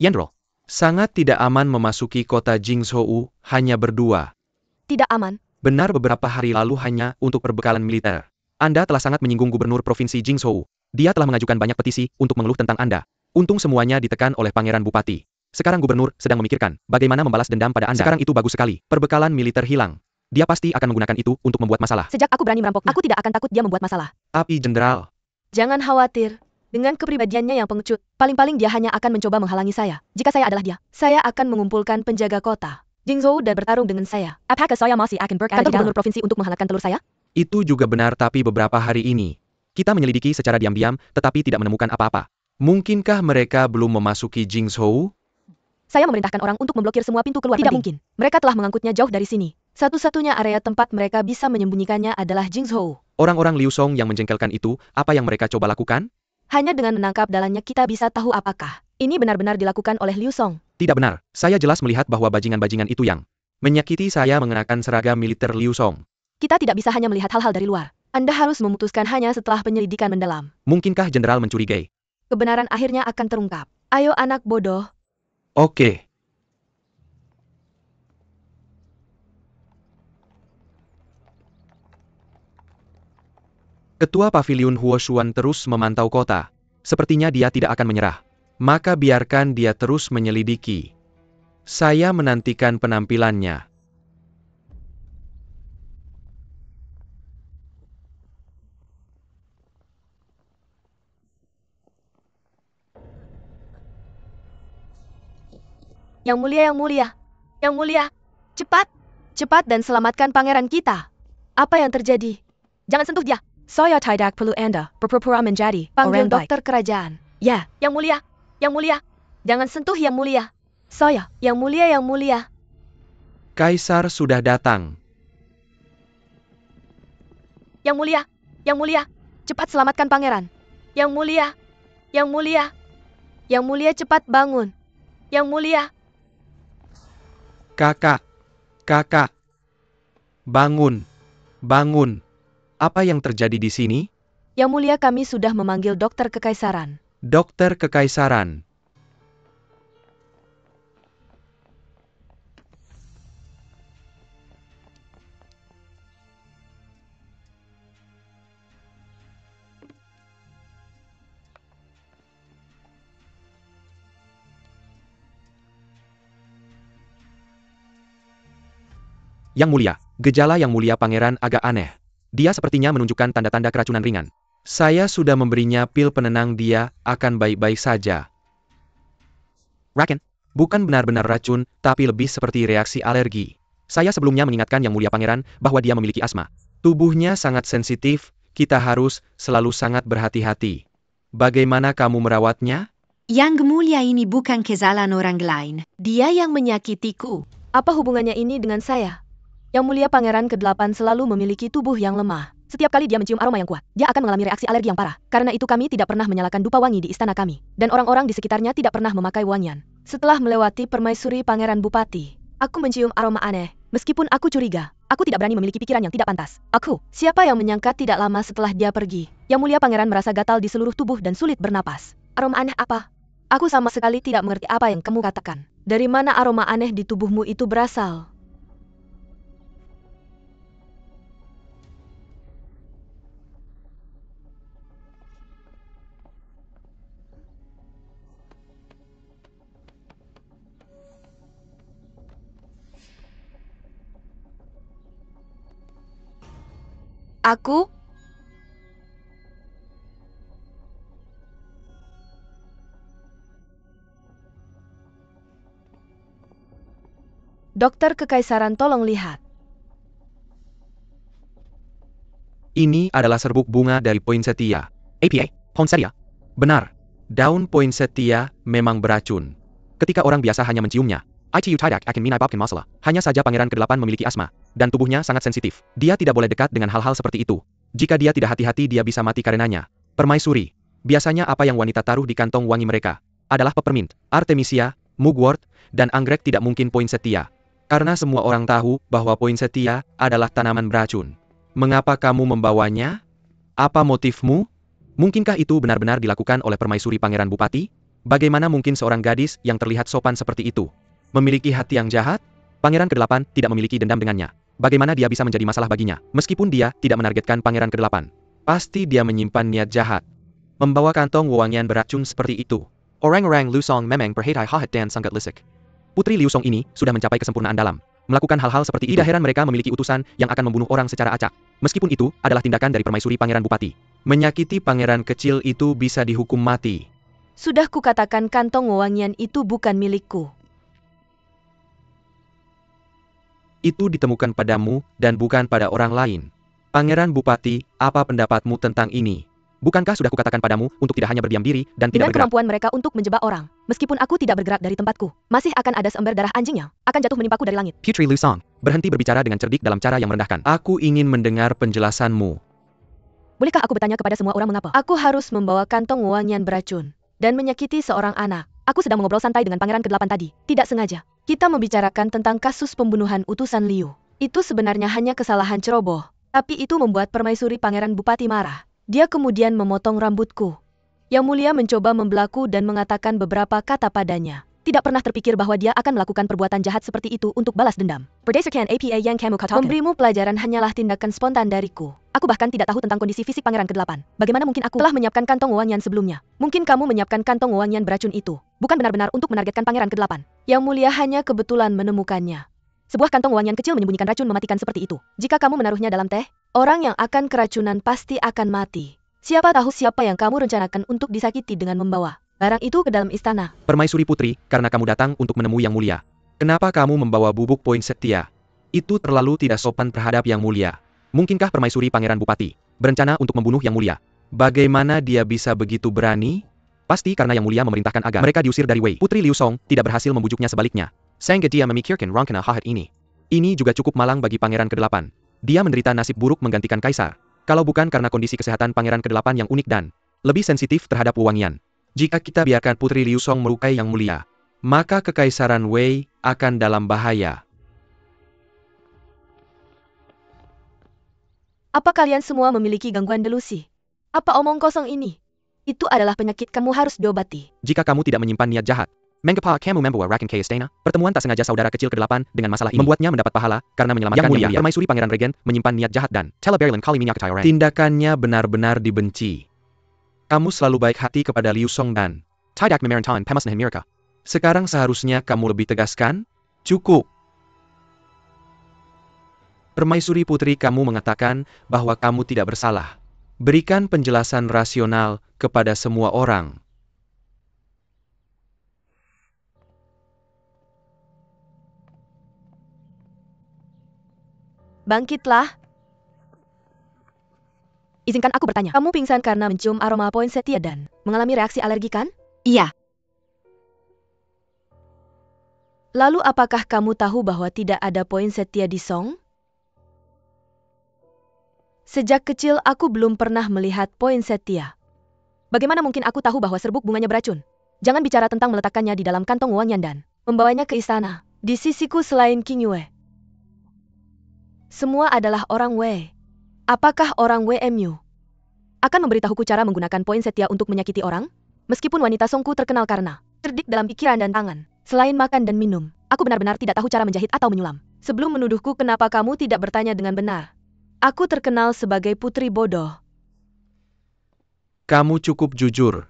Yenrol, sangat tidak aman memasuki kota Jingzhou hanya berdua. Tidak aman. Benar, beberapa hari lalu hanya untuk perbekalan militer. Anda telah sangat menyinggung gubernur provinsi Jingzhou. Dia telah mengajukan banyak petisi untuk mengeluh tentang Anda. Untung semuanya ditekan oleh Pangeran Bupati. Sekarang gubernur sedang memikirkan bagaimana membalas dendam pada Anda. Sekarang itu bagus sekali. Perbekalan militer hilang. Dia pasti akan menggunakan itu untuk membuat masalah. Sejak aku berani merampoknya, aku tidak akan takut dia membuat masalah. Tapi Jenderal, Jangan khawatir. Dengan kepribadiannya yang pengecut, paling-paling dia hanya akan mencoba menghalangi saya. Jika saya adalah dia, saya akan mengumpulkan penjaga kota Jingzhou dan bertarung dengan saya. Apakah saya masih akan berkantor gubernur provinsi untuk menghangatkan telur saya? itu juga benar, tapi beberapa hari ini kita menyelidiki secara diam-diam tetapi tidak menemukan apa-apa. Mungkinkah mereka belum memasuki Jingzhou? Saya memerintahkan orang untuk memblokir semua pintu keluar. Tidak mungkin. Mereka telah mengangkutnya jauh dari sini. Satu-satunya area tempat mereka bisa menyembunyikannya adalah Jingzhou. Orang-orang Liu Song yang menjengkelkan itu, apa yang mereka coba lakukan? Hanya dengan menangkap dalannya kita bisa tahu apakah ini benar-benar dilakukan oleh Liu Song. Tidak benar. Saya jelas melihat bahwa bajingan-bajingan itu yang menyakiti saya mengenakan seragam militer Liu Song. Kita tidak bisa hanya melihat hal-hal dari luar. Anda harus memutuskan hanya setelah penyelidikan mendalam. Mungkinkah Jenderal mencurigai? Kebenaran akhirnya akan terungkap. Ayo anak bodoh. Oke. Ketua Paviliun Huo Xuan terus memantau kota. Sepertinya dia tidak akan menyerah. Maka biarkan dia terus menyelidiki. Saya menantikan penampilannya. Yang mulia, yang mulia. Yang mulia. Cepat. Cepat dan selamatkan pangeran kita. Apa yang terjadi? Jangan sentuh dia. Saya tidak perlu Anda berpura-pura menjadi panggil dokter kerajaan. Ya, yang mulia. Yang mulia. Jangan sentuh yang mulia. Saya, yang mulia, yang mulia. Kaisar sudah datang. Yang mulia. Yang mulia. Cepat selamatkan pangeran. Yang mulia. Yang mulia. Yang mulia, cepat bangun. Yang mulia. Kakak. Kakak. Bangun. Bangun. Apa yang terjadi di sini? Yang mulia, kami sudah memanggil dokter kekaisaran. Dokter Kekaisaran. Yang mulia, gejala yang mulia pangeran agak aneh. Dia sepertinya menunjukkan tanda-tanda keracunan ringan. Saya sudah memberinya pil penenang, dia akan baik-baik saja. Raken, bukan benar-benar racun, tapi lebih seperti reaksi alergi. Saya sebelumnya mengingatkan yang mulia pangeran bahwa dia memiliki asma. Tubuhnya sangat sensitif, kita harus selalu sangat berhati-hati. Bagaimana kamu merawatnya? Yang mulia ini bukan kesalahan orang lain. Dia yang menyakitiku. Apa hubungannya ini dengan saya? Yang mulia pangeran ke-8 selalu memiliki tubuh yang lemah. Setiap kali dia mencium aroma yang kuat, dia akan mengalami reaksi alergi yang parah. Karena itu kami tidak pernah menyalakan dupa wangi di istana kami. Dan orang-orang di sekitarnya tidak pernah memakai wangian. Setelah melewati permaisuri pangeran bupati, aku mencium aroma aneh. Meskipun aku curiga, aku tidak berani memiliki pikiran yang tidak pantas. Siapa yang menyangka tidak lama setelah dia pergi. Yang mulia pangeran merasa gatal di seluruh tubuh dan sulit bernapas. Aroma aneh apa? Aku sama sekali tidak mengerti apa yang kamu katakan. Dari mana aroma aneh di tubuhmu itu berasal? Aku? Dokter Kekaisaran, tolong lihat. Ini adalah serbuk bunga dari poinsettia. APA, poinsettia. Benar. Daun poinsettia memang beracun. Ketika orang biasa hanya menciumnya, itu tidak akan menyebabkan masalah. Hanya saja Pangeran ke-8 memiliki asma, dan tubuhnya sangat sensitif. Dia tidak boleh dekat dengan hal-hal seperti itu. Jika dia tidak hati-hati dia bisa mati karenanya. Permaisuri. Biasanya apa yang wanita taruh di kantong wangi mereka adalah peppermint, artemisia, mugwort, dan anggrek, tidak mungkin poinsettia. Karena semua orang tahu bahwa poinsettia adalah tanaman beracun. Mengapa kamu membawanya? Apa motifmu? Mungkinkah itu benar-benar dilakukan oleh permaisuri Pangeran Bupati? Bagaimana mungkin seorang gadis yang terlihat sopan seperti itu memiliki hati yang jahat? Pangeran ke-8 tidak memiliki dendam dengannya. Bagaimana dia bisa menjadi masalah baginya? Meskipun dia tidak menargetkan Pangeran ke-8. Pasti dia menyimpan niat jahat. Membawa kantong wewangian beracun seperti itu. Orang-orang Liu Song memang berhati jahat dan sangat licik. Putri Liu Song ini sudah mencapai kesempurnaan dalam melakukan hal-hal seperti itu. Tidak heran mereka memiliki utusan yang akan membunuh orang secara acak. Meskipun itu adalah tindakan dari permaisuri Pangeran Bupati. Menyakiti pangeran kecil itu bisa dihukum mati. Sudah kukatakan kantong wewangian itu bukan milikku. Itu ditemukan padamu dan bukan pada orang lain. Pangeran Bupati, apa pendapatmu tentang ini? Bukankah sudah kukatakan padamu untuk tidak hanya berdiam diri dan tidak Dengan bergerak? kemampuan mereka untuk menjebak orang, meskipun aku tidak bergerak dari tempatku, masih akan ada seember darah anjingnya akan jatuh menimpaku dari langit. Putri Liu Song, berhenti berbicara dengan cerdik dalam cara yang merendahkan. Aku ingin mendengar penjelasanmu. Bolehkah aku bertanya kepada semua orang mengapa aku harus membawa kantong wewangian beracun dan menyakiti seorang anak? Aku sedang mengobrol santai dengan Pangeran ke-8 tadi. Tidak sengaja. Kita membicarakan tentang kasus pembunuhan utusan Liu. Itu sebenarnya hanya kesalahan ceroboh. Tapi itu membuat permaisuri Pangeran Bupati marah. Dia kemudian memotong rambutku. Yang Mulia mencoba membelaku dan mengatakan beberapa kata padanya. Tidak pernah terpikir bahwa dia akan melakukan perbuatan jahat seperti itu untuk balas dendam. Berdasarkan APA yang kamu katakan, memberimu pelajaran hanyalah tindakan spontan dariku. Aku bahkan tidak tahu tentang kondisi fisik Pangeran ke-8. Bagaimana mungkin aku telah menyiapkan kantong wewangian sebelumnya? Mungkin kamu menyiapkan kantong wewangian beracun itu bukan benar-benar untuk menargetkan Pangeran ke-8. Yang Mulia hanya kebetulan menemukannya. Sebuah kantong wewangian kecil menyembunyikan racun mematikan seperti itu. Jika kamu menaruhnya dalam teh, orang yang akan keracunan pasti akan mati. Siapa tahu siapa yang kamu rencanakan untuk disakiti dengan membawa barang itu ke dalam istana. Permaisuri Putri, karena kamu datang untuk menemui Yang Mulia. Kenapa kamu membawa bubuk poinsettia? Itu terlalu tidak sopan terhadap Yang Mulia. Mungkinkah permaisuri Pangeran Bupati berencana untuk membunuh Yang Mulia? Bagaimana dia bisa begitu berani? Pasti karena Yang Mulia memerintahkan agar mereka diusir dari Wei. Putri Liu Song tidak berhasil membujuknya sebaliknya. Sehingga dia memikirkan rencana jahat ini. Ini juga cukup malang bagi Pangeran ke-8. Dia menderita nasib buruk menggantikan kaisar. Kalau bukan karena kondisi kesehatan Pangeran ke-8 yang unik dan lebih sensitif terhadap wewangian. Jika kita biarkan Putri Liu Song melukai Yang Mulia, maka kekaisaran Wei akan dalam bahaya. Apa kalian semua memiliki gangguan delusi? Apa omong kosong ini? Itu adalah penyakit, kamu harus diobati. Jika kamu tidak menyimpan niat jahat, mengapa kamu membawa rakan ke istana? Pertemuan tak sengaja saudara kecil ke-8 dengan masalah ini membuatnya mendapat pahala karena menyelamatkan Yang Mulia. Permaisuri Pangeran Regen menyimpan niat jahat dan Teleberlin kali minyak orang. Tindakannya benar-benar dibenci. Kamu selalu baik hati kepada Liu Song dan tidak memerintahkan pemusnahan mereka. Sekarang seharusnya kamu lebih tegaskan? Cukup. Permaisuri Putri, kamu mengatakan bahwa kamu tidak bersalah. Berikan penjelasan rasional kepada semua orang. Bangkitlah. Izinkan aku bertanya, kamu pingsan karena mencium aroma poinsettia dan mengalami reaksi alergi kan? Iya, Lalu apakah kamu tahu bahwa tidak ada poinsettia di Song? Sejak kecil aku belum pernah melihat poinsettia. Bagaimana mungkin aku tahu bahwa serbuk bunganya beracun? Jangan bicara tentang meletakkannya di dalam kantong wewangian dan membawanya ke istana. Di sisiku selain King Yue, semua adalah orang Wei. Apakah orang WMU akan memberitahuku cara menggunakan poinsettia untuk menyakiti orang? Meskipun wanita Songku terkenal karena cerdik dalam pikiran dan tangan, selain makan dan minum, aku benar-benar tidak tahu cara menjahit atau menyulam. Sebelum menuduhku, kenapa kamu tidak bertanya dengan benar? Aku terkenal sebagai putri bodoh. Kamu cukup jujur.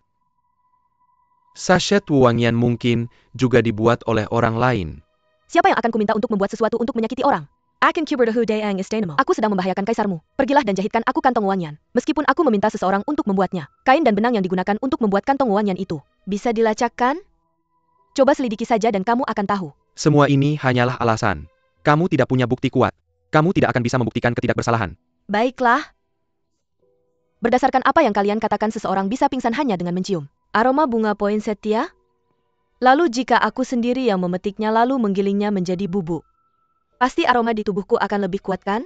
Sachet wewangian mungkin juga dibuat oleh orang lain. Siapa yang akan kuminta untuk membuat sesuatu untuk menyakiti orang? Akan kuberdahu dayang istanamo. Aku sedang membahayakan kaisarmu. Pergilah dan jahitkan aku kantong wewangian. Meskipun aku meminta seseorang untuk membuatnya. Kain dan benang yang digunakan untuk membuat kantong wewangian itu bisa dilacakkan? Coba selidiki saja dan kamu akan tahu. Semua ini hanyalah alasan. Kamu tidak punya bukti kuat. Kamu tidak akan bisa membuktikan ketidakbersalahan. Baiklah. Berdasarkan apa yang kalian katakan seseorang bisa pingsan hanya dengan mencium aroma bunga poinsettia? Lalu jika aku sendiri yang memetiknya lalu menggilingnya menjadi bubuk. Pasti aroma di tubuhku akan lebih kuat kan?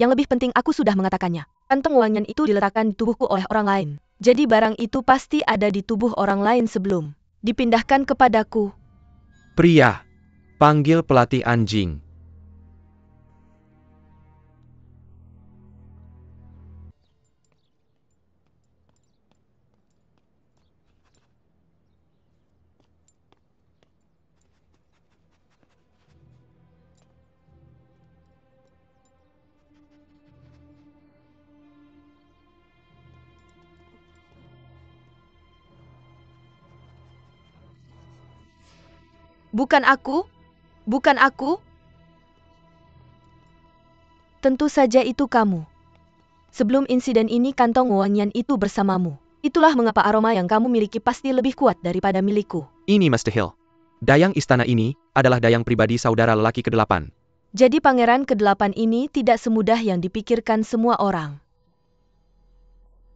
Yang lebih penting aku sudah mengatakannya. Kantong wangian itu diletakkan di tubuhku oleh orang lain. Jadi barang itu pasti ada di tubuh orang lain sebelum dipindahkan kepadaku. Pria. Panggil pelatih anjing. Bukan aku? Bukan aku? Tentu saja itu kamu. Sebelum insiden ini kantong wangian itu bersamamu. Itulah mengapa aroma yang kamu miliki pasti lebih kuat daripada milikku. Ini Mr. Hill. Dayang istana ini adalah dayang pribadi saudara lelaki ke-8. Jadi pangeran ke-8 ini tidak semudah yang dipikirkan semua orang.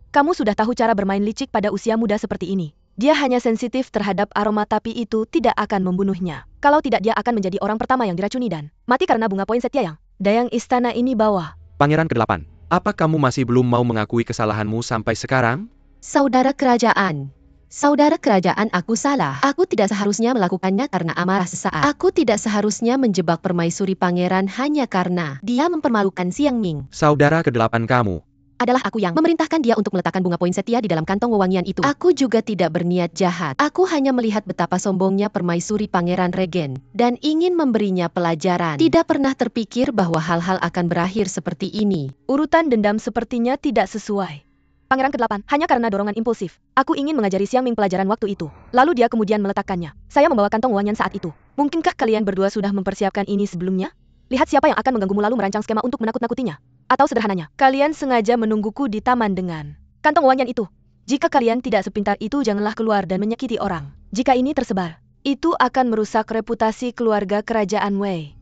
Kamu sudah tahu cara bermain licik pada usia muda seperti ini. Dia hanya sensitif terhadap aroma tapi itu tidak akan membunuhnya. Kalau tidak dia akan menjadi orang pertama yang diracuni dan mati karena bunga poinsettia yang dayang istana ini bawa. Pangeran ke-8, apa kamu masih belum mau mengakui kesalahanmu sampai sekarang? Saudara kerajaan. Saudara kerajaan, aku salah. Aku tidak seharusnya melakukannya karena amarah sesaat. Aku tidak seharusnya menjebak permaisuri pangeran hanya karena dia mempermalukan Siang Ming. Saudara ke-8 kamu. Adalah aku yang memerintahkan dia untuk meletakkan bunga poinsettia di dalam kantong wewangian itu. Aku juga tidak berniat jahat. Aku hanya melihat betapa sombongnya permaisuri pangeran regen dan ingin memberinya pelajaran. Tidak pernah terpikir bahwa hal-hal akan berakhir seperti ini. Urutan dendam sepertinya tidak sesuai. Pangeran ke-8, hanya karena dorongan impulsif. Aku ingin mengajari Siang Ming pelajaran waktu itu. Lalu dia kemudian meletakkannya. Saya membawa kantong wewangian saat itu. Mungkinkah kalian berdua sudah mempersiapkan ini sebelumnya? Lihat siapa yang akan mengganggumu lalu merancang skema untuk menakut-nakutinya. Atau sederhananya, kalian sengaja menungguku di taman dengan kantong wewangian itu. Jika kalian tidak sepintar itu janganlah keluar dan menyakiti orang. Jika ini tersebar, itu akan merusak reputasi keluarga kerajaan Wei.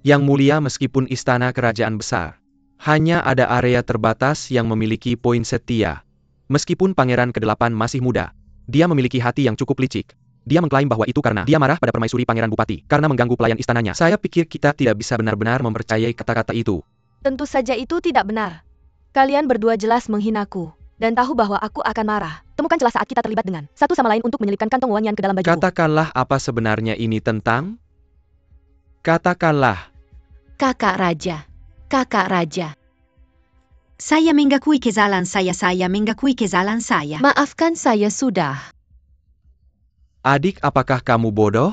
Yang mulia, meskipun istana kerajaan besar, hanya ada area terbatas yang memiliki poinsettia. Meskipun pangeran ke-8 masih muda, dia memiliki hati yang cukup licik. Dia mengklaim bahwa itu karena dia marah pada permaisuri pangeran bupati karena mengganggu pelayan istananya. Saya pikir kita tidak bisa benar-benar mempercayai kata-kata itu. Tentu saja itu tidak benar. Kalian berdua jelas menghinaku dan tahu bahwa aku akan marah. Temukan celah saat kita terlibat dengan satu sama lain untuk menyelipkan kantong wewangian ke dalam bajuku. Katakanlah apa sebenarnya ini tentang? Katakanlah. Kakak Raja. Kakak Raja. Saya mengakui kesalahan saya mengakui kesalahan saya. Maafkan saya sudah. Adik, apakah kamu bodoh?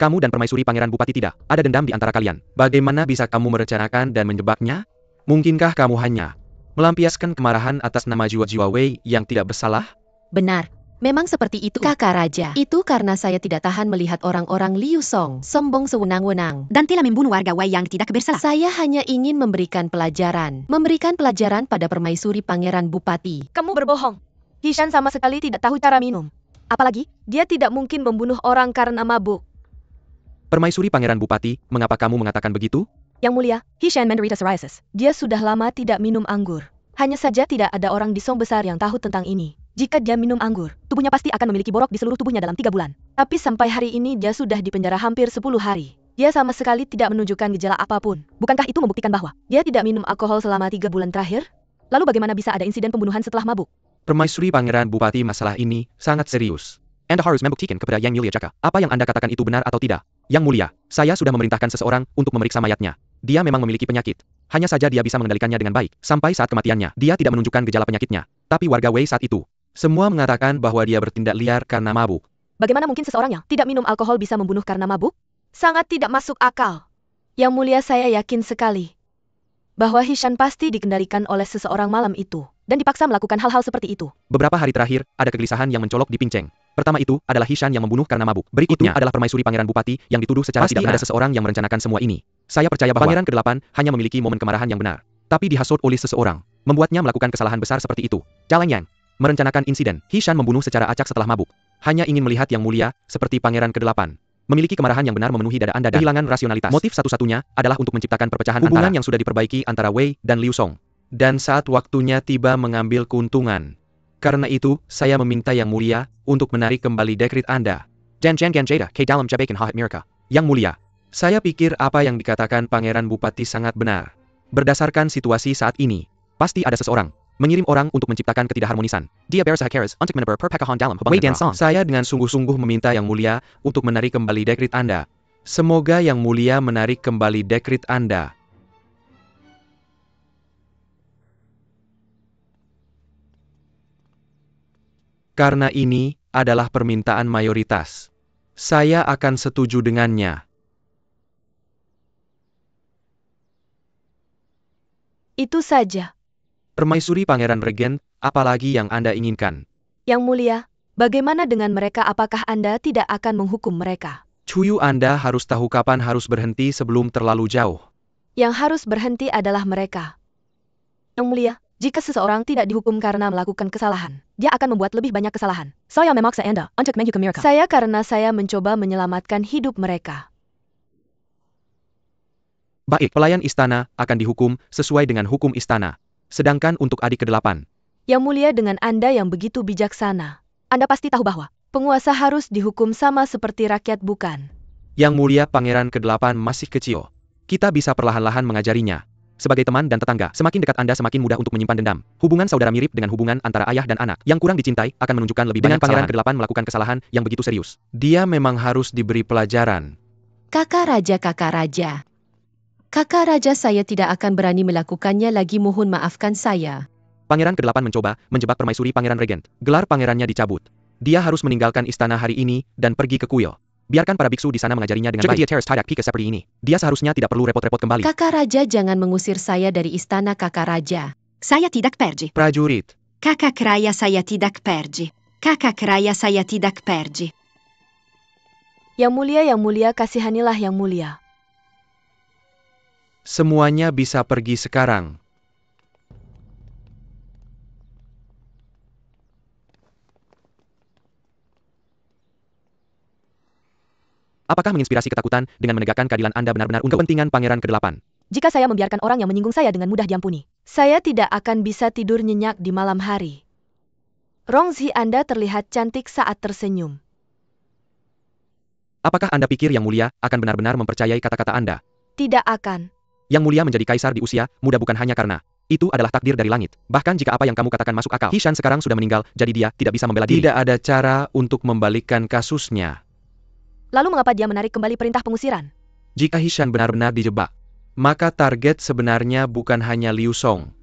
Kamu dan permaisuri pangeran bupati tidak ada dendam di antara kalian. Bagaimana bisa kamu merencanakan dan menjebaknya? Mungkinkah kamu hanya melampiaskan kemarahan atas nama jiwa-jiwa Wei yang tidak bersalah? Benar. Memang seperti itu, Kakak Raja. Itu karena saya tidak tahan melihat orang-orang Liu Song sombong sewenang-wenang dan telah membunuh warga Wei yang tidak bersalah. Saya hanya ingin memberikan pelajaran pada permaisuri pangeran bupati. Kamu berbohong. Hishan sama sekali tidak tahu cara minum. Apalagi, dia tidak mungkin membunuh orang karena mabuk. Permaisuri pangeran bupati, mengapa kamu mengatakan begitu? Yang mulia, Hishan menderita psoriasis. Dia sudah lama tidak minum anggur. Hanya saja tidak ada orang di Song besar yang tahu tentang ini. Jika dia minum anggur, tubuhnya pasti akan memiliki borok di seluruh tubuhnya dalam 3 bulan. Tapi sampai hari ini dia sudah dipenjara hampir 10 hari. Dia sama sekali tidak menunjukkan gejala apapun. Bukankah itu membuktikan bahwa dia tidak minum alkohol selama 3 bulan terakhir? Lalu bagaimana bisa ada insiden pembunuhan setelah mabuk? Permaisuri pangeran bupati, masalah ini sangat serius. Anda harus membuktikan kepada Yang Mulia Jaka. Apa yang Anda katakan itu benar atau tidak? Yang mulia, saya sudah memerintahkan seseorang untuk memeriksa mayatnya. Dia memang memiliki penyakit. Hanya saja dia bisa mengendalikannya dengan baik. Sampai saat kematiannya, dia tidak menunjukkan gejala penyakitnya. Tapi warga Wei saat itu, semua mengatakan bahwa dia bertindak liar karena mabuk. Bagaimana mungkin seseorang yang tidak minum alkohol bisa membunuh karena mabuk? Sangat tidak masuk akal. Yang mulia, saya yakin sekali bahwa Hishan pasti dikendalikan oleh seseorang malam itu dan dipaksa melakukan hal-hal seperti itu. Beberapa hari terakhir, ada kegelisahan yang mencolok di Pinceng. Pertama itu adalah Hishan yang membunuh karena mabuk. Berikutnya adalah permaisuri pangeran bupati yang dituduh secara tidak benar. Ada seseorang yang merencanakan semua ini. Saya percaya bahwa pangeran ke-8 hanya memiliki momen kemarahan yang benar. Tapi dihasut oleh seseorang, membuatnya melakukan kesalahan besar seperti itu. Zhang Yang merencanakan insiden Hishan membunuh secara acak setelah mabuk. Hanya ingin melihat Yang Mulia, seperti Pangeran ke-8. Memiliki kemarahan yang benar memenuhi dada Anda dan kehilangan rasionalitas. Motif satu-satunya adalah untuk menciptakan perpecahan hubungan yang sudah diperbaiki antara Wei dan Liu Song. Dan saat waktunya tiba mengambil keuntungan. Karena itu, saya meminta Yang Mulia untuk menarik kembali dekret Anda. Dan jangan jeda ke dalam jabatan Hahat Mirka. Yang Mulia, saya pikir apa yang dikatakan Pangeran Bupati sangat benar. Berdasarkan situasi saat ini, pasti ada seseorang mengirim orang untuk menciptakan ketidakharmonisan. Dia bersahakaras untuk menebar perpecahan dalam hubungan dan Song. Saya dengan sungguh-sungguh meminta Yang Mulia untuk menarik kembali dekret Anda. Semoga Yang Mulia menarik kembali dekret Anda. Karena ini adalah permintaan mayoritas. Saya akan setuju dengannya. Itu saja. Permaisuri Pangeran Regen, apalagi yang Anda inginkan? Yang Mulia, bagaimana dengan mereka? Apakah Anda tidak akan menghukum mereka? Cuyu, Anda harus tahu kapan harus berhenti sebelum terlalu jauh. Yang harus berhenti adalah mereka. Yang Mulia, jika seseorang tidak dihukum karena melakukan kesalahan, dia akan membuat lebih banyak kesalahan. Saya memaksa Anda untuk menghukum mereka. Saya karena saya mencoba menyelamatkan hidup mereka. Baik, pelayan istana akan dihukum sesuai dengan hukum istana. Sedangkan untuk adik ke-8. Yang Mulia, dengan Anda yang begitu bijaksana, Anda pasti tahu bahwa penguasa harus dihukum sama seperti rakyat, bukan? Yang Mulia, Pangeran ke-8 masih kecil. Kita bisa perlahan-lahan mengajarinya. Sebagai teman dan tetangga, semakin dekat Anda semakin mudah untuk menyimpan dendam. Hubungan saudara mirip dengan hubungan antara ayah dan anak. Yang kurang dicintai akan menunjukkan lebih banyak kesalahan. Pangeran ke-8 melakukan kesalahan yang begitu serius. Dia memang harus diberi pelajaran. Kakak Raja, Kakak Raja. Kakak Raja, saya tidak akan berani melakukannya lagi, mohon maafkan saya. Pangeran ke-8 mencoba menjebak permaisuri Pangeran Regent. Gelar pangerannya dicabut. Dia harus meninggalkan istana hari ini dan pergi ke kuil. Biarkan para biksu di sana mengajarinya dengan baik. Jika dia terus tidak pikir seperti ini, dia seharusnya tidak perlu repot-repot kembali. Kakak Raja, jangan mengusir saya dari istana, Kakak Raja. Saya tidak pergi. Prajurit. Kakak Raya, saya tidak pergi. Kakak Raya, saya tidak pergi. Yang Mulia, kasihanilah Yang Mulia. Semuanya bisa pergi sekarang. Apakah menginspirasi ketakutan dengan menegakkan keadilan Anda benar-benar untuk kepentingan Pangeran ke-8? Jika saya membiarkan orang yang menyinggung saya dengan mudah diampuni, saya tidak akan bisa tidur nyenyak di malam hari. Rongzi, Anda terlihat cantik saat tersenyum. Apakah Anda pikir Yang Mulia akan benar-benar mempercayai kata-kata Anda? Tidak akan. Yang Mulia menjadi kaisar di usia muda bukan hanya karena itu adalah takdir dari langit. Bahkan jika apa yang kamu katakan masuk akal. Hishan sekarang sudah meninggal, jadi dia tidak bisa membela diri. Tidak ada cara untuk membalikkan kasusnya. Lalu mengapa dia menarik kembali perintah pengusiran? Jika Hishan benar-benar dijebak, maka target sebenarnya bukan hanya Liu Song.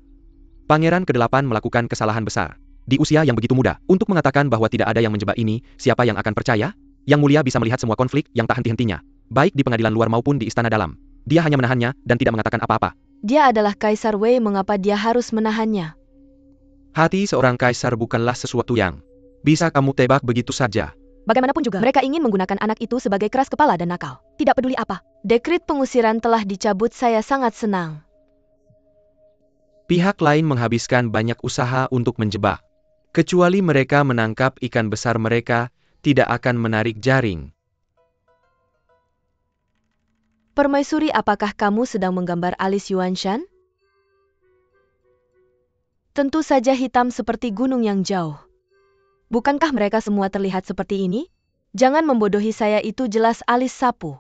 Pangeran ke-8 melakukan kesalahan besar. Di usia yang begitu muda, untuk mengatakan bahwa tidak ada yang menjebak ini, siapa yang akan percaya? Yang Mulia bisa melihat semua konflik yang tak henti-hentinya, baik di pengadilan luar maupun di istana dalam. Dia hanya menahannya dan tidak mengatakan apa-apa. Dia adalah Kaisar Wei, mengapa dia harus menahannya? Hati seorang kaisar bukanlah sesuatu yang bisa kamu tebak begitu saja. Bagaimanapun juga, mereka ingin menggunakan anak itu sebagai keras kepala dan nakal. Tidak peduli apa. Dekret pengusiran telah dicabut, saya sangat senang. Pihak lain menghabiskan banyak usaha untuk menjebak. Kecuali mereka menangkap ikan besar, mereka tidak akan menarik jaring. Permaisuri, apakah kamu sedang menggambar alis Yuanshan? Tentu saja hitam seperti gunung yang jauh. Bukankah mereka semua terlihat seperti ini? Jangan membodohi saya, itu jelas alis sapu.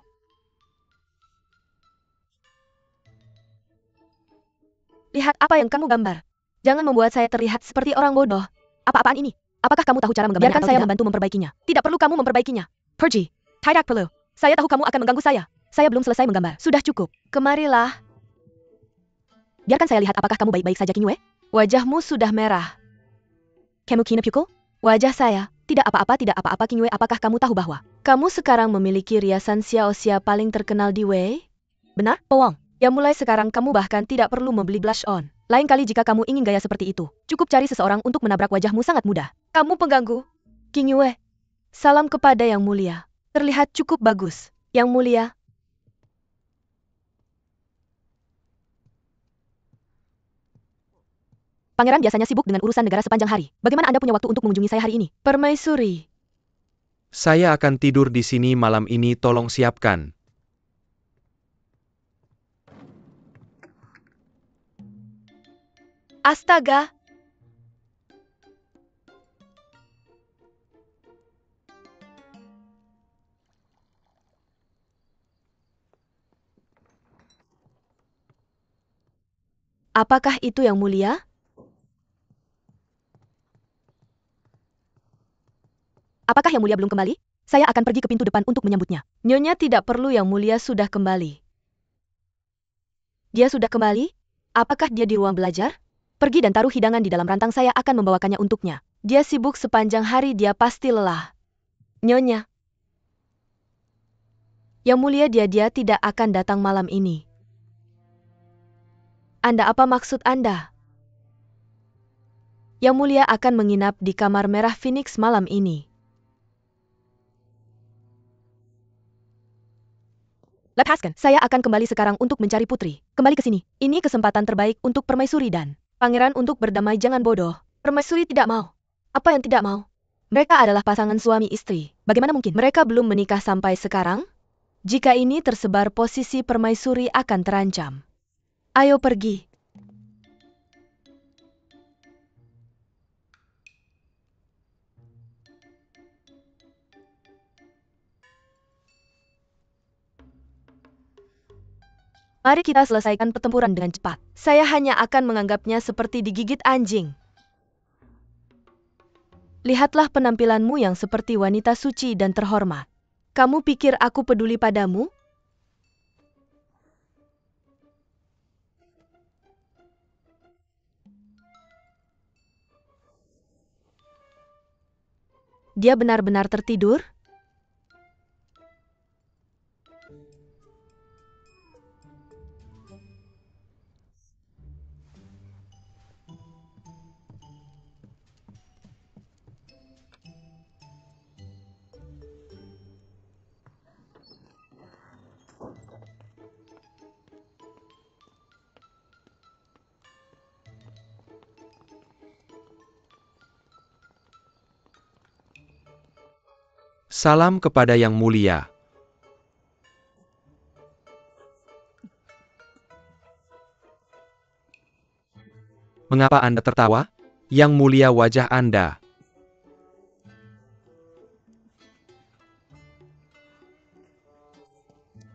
Lihat apa yang kamu gambar. Jangan membuat saya terlihat seperti orang bodoh. Apa-apaan ini? Apakah kamu tahu cara menggambarnya? Biarkan saya membantu memperbaikinya. Tidak perlu kamu memperbaikinya. Pergi. Tidak perlu. Saya tahu kamu akan mengganggu saya. Saya belum selesai menggambar. Sudah cukup. Kemarilah. Biarkan saya lihat apakah kamu baik-baik saja, Qingwei. Wajahmu sudah merah. Kamu kina pukul? Wajah saya, tidak apa-apa, Qingwei. Apakah kamu tahu bahwa kamu sekarang memiliki riasan Xiaoxia paling terkenal di Wei? Benar, Powong? Ya, mulai sekarang kamu bahkan tidak perlu membeli blush on. Lain kali jika kamu ingin gaya seperti itu, cukup cari seseorang untuk menabrak wajahmu, sangat mudah. Kamu pengganggu. Qingwei, salam kepada Yang Mulia. Terlihat cukup bagus. Yang Mulia. Pangeran biasanya sibuk dengan urusan negara sepanjang hari. Bagaimana Anda punya waktu untuk mengunjungi saya hari ini? Permaisuri. Saya akan tidur di sini malam ini, tolong siapkan. Astaga! Apakah itu Yang Mulia? Apakah Yang Mulia belum kembali? Saya akan pergi ke pintu depan untuk menyambutnya. Nyonya tidak perlu, Yang Mulia sudah kembali. Dia sudah kembali? Apakah dia di ruang belajar? Pergi dan taruh hidangan di dalam rantang, saya akan membawakannya untuknya. Dia sibuk sepanjang hari, dia pasti lelah. Nyonya. Yang Mulia, dia tidak akan datang malam ini. Anda, apa maksud Anda? Yang Mulia akan menginap di kamar merah Phoenix malam ini. Lepaskan, saya akan kembali sekarang untuk mencari putri. Kembali ke sini. Ini kesempatan terbaik untuk permaisuri dan pangeran untuk berdamai, jangan bodoh. Permaisuri tidak mau. Apa yang tidak mau? Mereka adalah pasangan suami istri. Bagaimana mungkin mereka belum menikah sampai sekarang? Jika ini tersebar, posisi permaisuri akan terancam. Ayo pergi. Mari kita selesaikan pertempuran dengan cepat. Saya hanya akan menganggapnya seperti digigit anjing. Lihatlah penampilanmu yang seperti wanita suci dan terhormat. Kamu pikir aku peduli padamu? Dia benar-benar tertidur? Salam kepada Yang Mulia. Mengapa Anda tertawa? Yang Mulia, wajah Anda.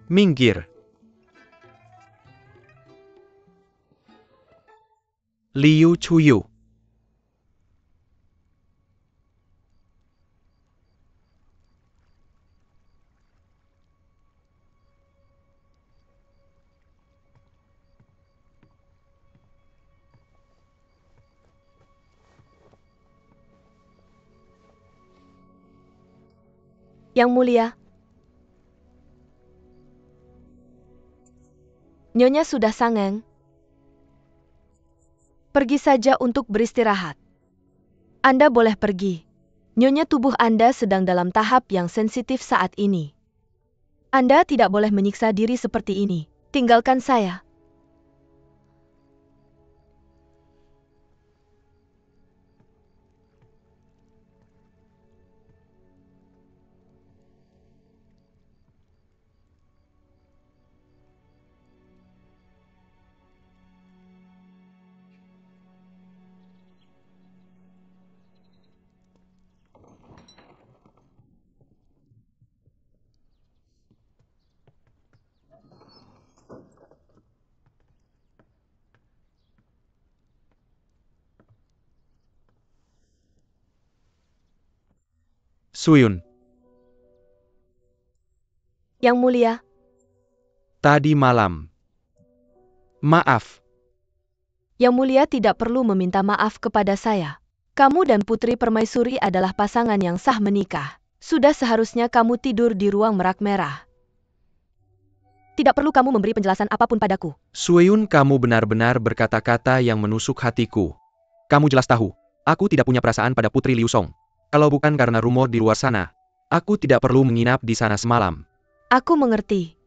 Minggir. Liu Chuyu. Yang Mulia. Nyonya sudah sangang. Pergi saja untuk beristirahat. Anda boleh pergi. Nyonya, tubuh Anda sedang dalam tahap yang sensitif saat ini. Anda tidak boleh menyiksa diri seperti ini. Tinggalkan saya. Suyun. Yang Mulia. Tadi malam. Maaf. Yang Mulia tidak perlu meminta maaf kepada saya. Kamu dan Putri Permaisuri adalah pasangan yang sah menikah. Sudah seharusnya kamu tidur di ruang merak merah. Tidak perlu kamu memberi penjelasan apapun padaku. Suyun, kamu benar-benar berkata-kata yang menusuk hatiku. Kamu jelas tahu, aku tidak punya perasaan pada Putri Liu Song. Kalau bukan karena rumor di luar sana, aku tidak perlu menginap di sana semalam. Aku mengerti.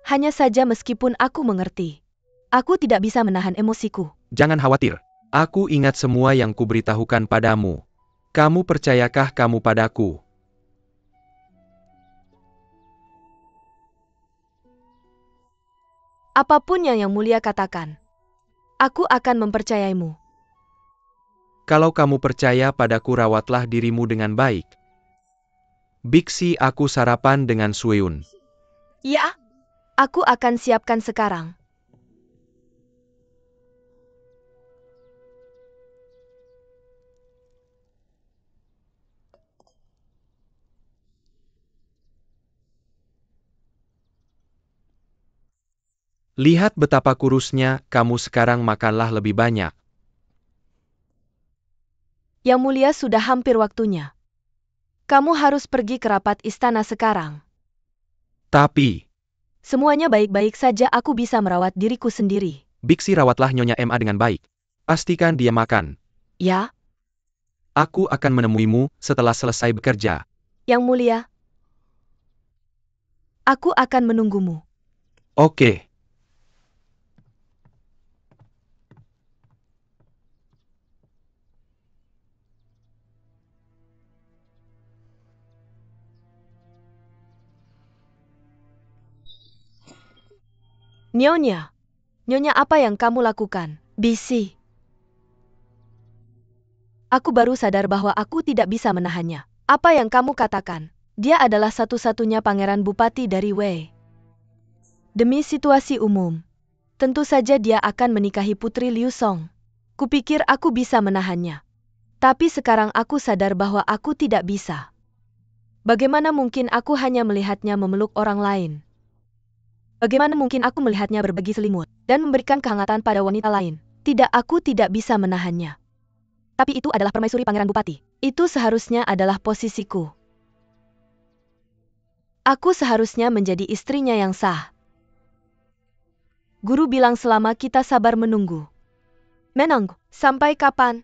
Hanya saja meskipun aku mengerti, aku tidak bisa menahan emosiku. Jangan khawatir, aku ingat semua yang kuberitahukan padamu. Kamu percayakah kamu padaku? Apapun yang mulia katakan, aku akan mempercayaimu. Kalau kamu percaya padaku, rawatlah dirimu dengan baik. Biksi, aku sarapan dengan Sueun. Ya, aku akan siapkan sekarang. Lihat betapa kurusnya, kamu sekarang makanlah lebih banyak. Yang mulia, sudah hampir waktunya. Kamu harus pergi ke rapat istana sekarang. Tapi, Semuanya baik-baik saja, aku bisa merawat diriku sendiri. Biksi, rawatlah Nyonya Ma dengan baik. Pastikan dia makan. Ya, Aku akan menemuimu setelah selesai bekerja. Yang mulia. Aku akan menunggumu. Oke. Nyonya. Nyonya, apa yang kamu lakukan? Bisi. Aku baru sadar bahwa aku tidak bisa menahannya. Apa yang kamu katakan? Dia adalah satu-satunya pangeran bupati dari Wei. Demi situasi umum, tentu saja dia akan menikahi Putri Liu Song. Kupikir aku bisa menahannya. Tapi sekarang aku sadar bahwa aku tidak bisa. Bagaimana mungkin aku hanya melihatnya memeluk orang lain? Bagaimana mungkin aku melihatnya berbagi selimut dan memberikan kehangatan pada wanita lain? Tidak, aku tidak bisa menahannya. Tapi itu adalah permaisuri pangeran bupati. Itu seharusnya adalah posisiku. Aku seharusnya menjadi istrinya yang sah. Guru bilang selama kita sabar menunggu. Menang, sampai kapan?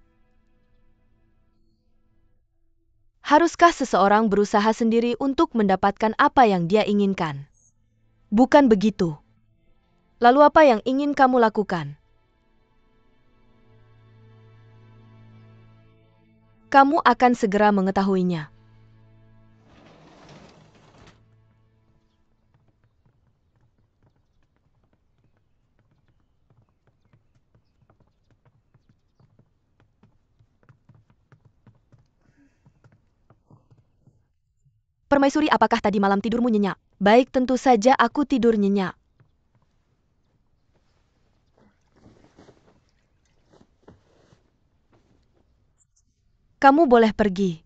Haruskah seseorang berusaha sendiri untuk mendapatkan apa yang dia inginkan? Bukan begitu. Lalu apa yang ingin kamu lakukan? Kamu akan segera mengetahuinya. Permaisuri, apakah tadi malam tidurmu nyenyak? Baik, tentu saja aku tidur nyenyak. Kamu boleh pergi.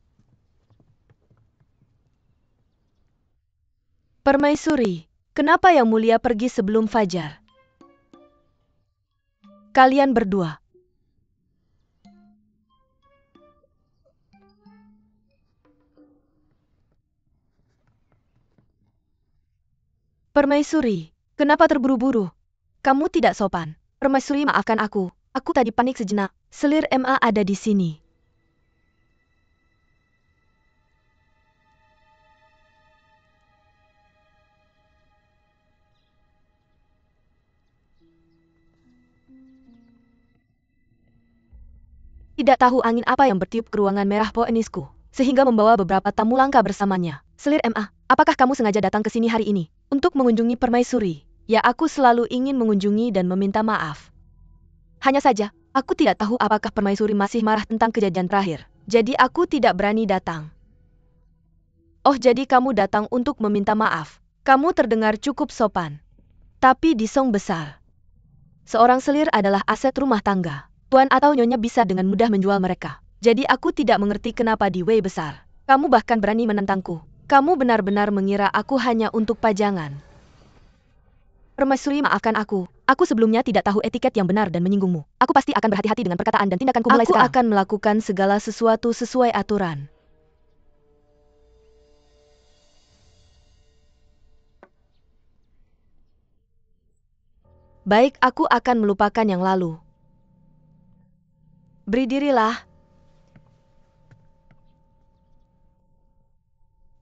Permaisuri, kenapa Yang Mulia pergi sebelum fajar? Kalian berdua. Permaisuri, kenapa terburu-buru? Kamu tidak sopan. Permaisuri, maafkan aku. Aku tadi panik sejenak. Selir MA ada di sini. Tidak tahu angin apa yang bertiup ke ruangan merah Poenisku, sehingga membawa beberapa tamu langka bersamanya. Selir MA, apakah kamu sengaja datang ke sini hari ini untuk mengunjungi Permaisuri? Ya, aku selalu ingin mengunjungi dan meminta maaf. Hanya saja, aku tidak tahu apakah Permaisuri masih marah tentang kejadian terakhir. Jadi aku tidak berani datang. Oh, jadi kamu datang untuk meminta maaf. Kamu terdengar cukup sopan. Tapi di Song besar, seorang selir adalah aset rumah tangga. Tuan atau nyonya bisa dengan mudah menjual mereka. Jadi aku tidak mengerti kenapa di Wei besar kamu bahkan berani menentangku. Kamu benar-benar mengira aku hanya untuk pajangan. Permaisuri, maafkan aku. Aku sebelumnya tidak tahu etiket yang benar dan menyinggungmu. Aku pasti akan berhati-hati dengan perkataan dan tindakanku mulai sekarang. Aku akan melakukan segala sesuatu sesuai aturan. Baik, aku akan melupakan yang lalu. Berdirilah.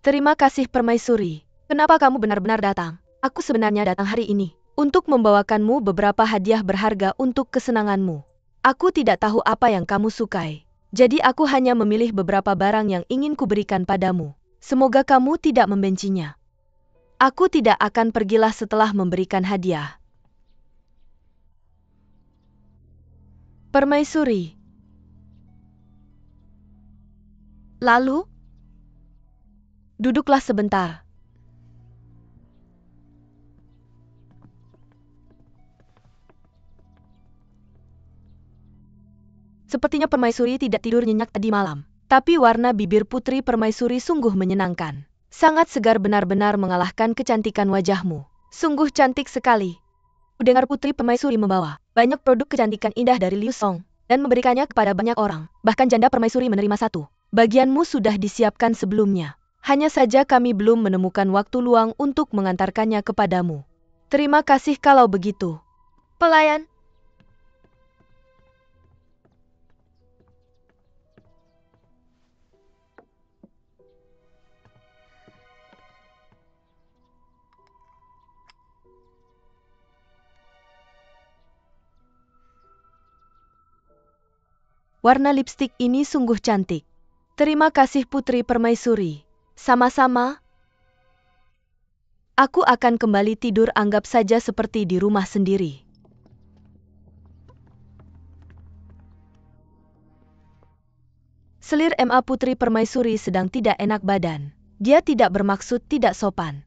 Terima kasih Permaisuri. Kenapa kamu benar-benar datang? Aku sebenarnya datang hari ini untuk membawakanmu beberapa hadiah berharga untuk kesenanganmu. Aku tidak tahu apa yang kamu sukai. Jadi aku hanya memilih beberapa barang yang ingin kuberikan padamu. Semoga kamu tidak membencinya. Aku tidak akan pergilah setelah memberikan hadiah. Permaisuri. Lalu, duduklah sebentar. Sepertinya Permaisuri tidak tidur nyenyak tadi malam. Tapi warna bibir Putri Permaisuri sungguh menyenangkan. Sangat segar, benar-benar mengalahkan kecantikan wajahmu. Sungguh cantik sekali. Kudengar Putri Permaisuri membawa banyak produk kecantikan indah dari Liu Song dan memberikannya kepada banyak orang. Bahkan janda Permaisuri menerima satu. Bagianmu sudah disiapkan sebelumnya. Hanya saja kami belum menemukan waktu luang untuk mengantarkannya kepadamu. Terima kasih kalau begitu. Pelayan. Warna lipstik ini sungguh cantik. Terima kasih Putri Permaisuri. Sama-sama. Aku akan kembali tidur, anggap saja seperti di rumah sendiri. Selir MA Putri Permaisuri sedang tidak enak badan. Dia tidak bermaksud tidak sopan.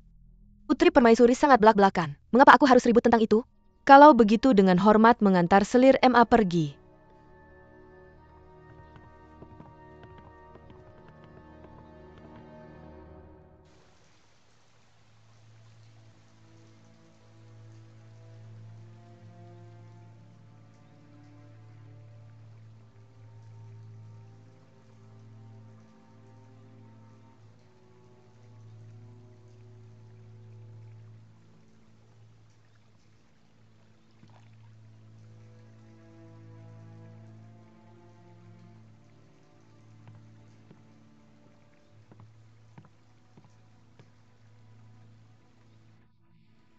Putri Permaisuri sangat belak-belakan. Mengapa aku harus ribut tentang itu? Kalau begitu dengan hormat mengantar Selir MA pergi.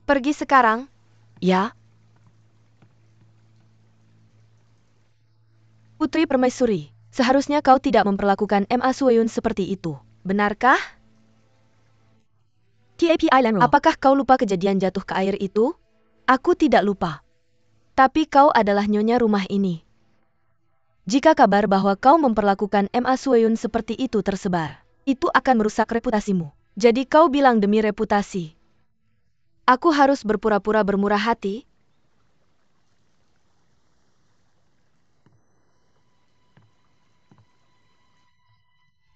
Pergi sekarang? Ya. Putri Permaisuri, seharusnya kau tidak memperlakukan MA Sueyun seperti itu. Benarkah? TAP Island Roll. Apakah kau lupa kejadian jatuh ke air itu? Aku tidak lupa. Tapi kau adalah nyonya rumah ini. Jika kabar bahwa kau memperlakukan MA Sueyun seperti itu tersebar, itu akan merusak reputasimu. Jadi kau bilang demi reputasi. Aku harus berpura-pura bermurah hati?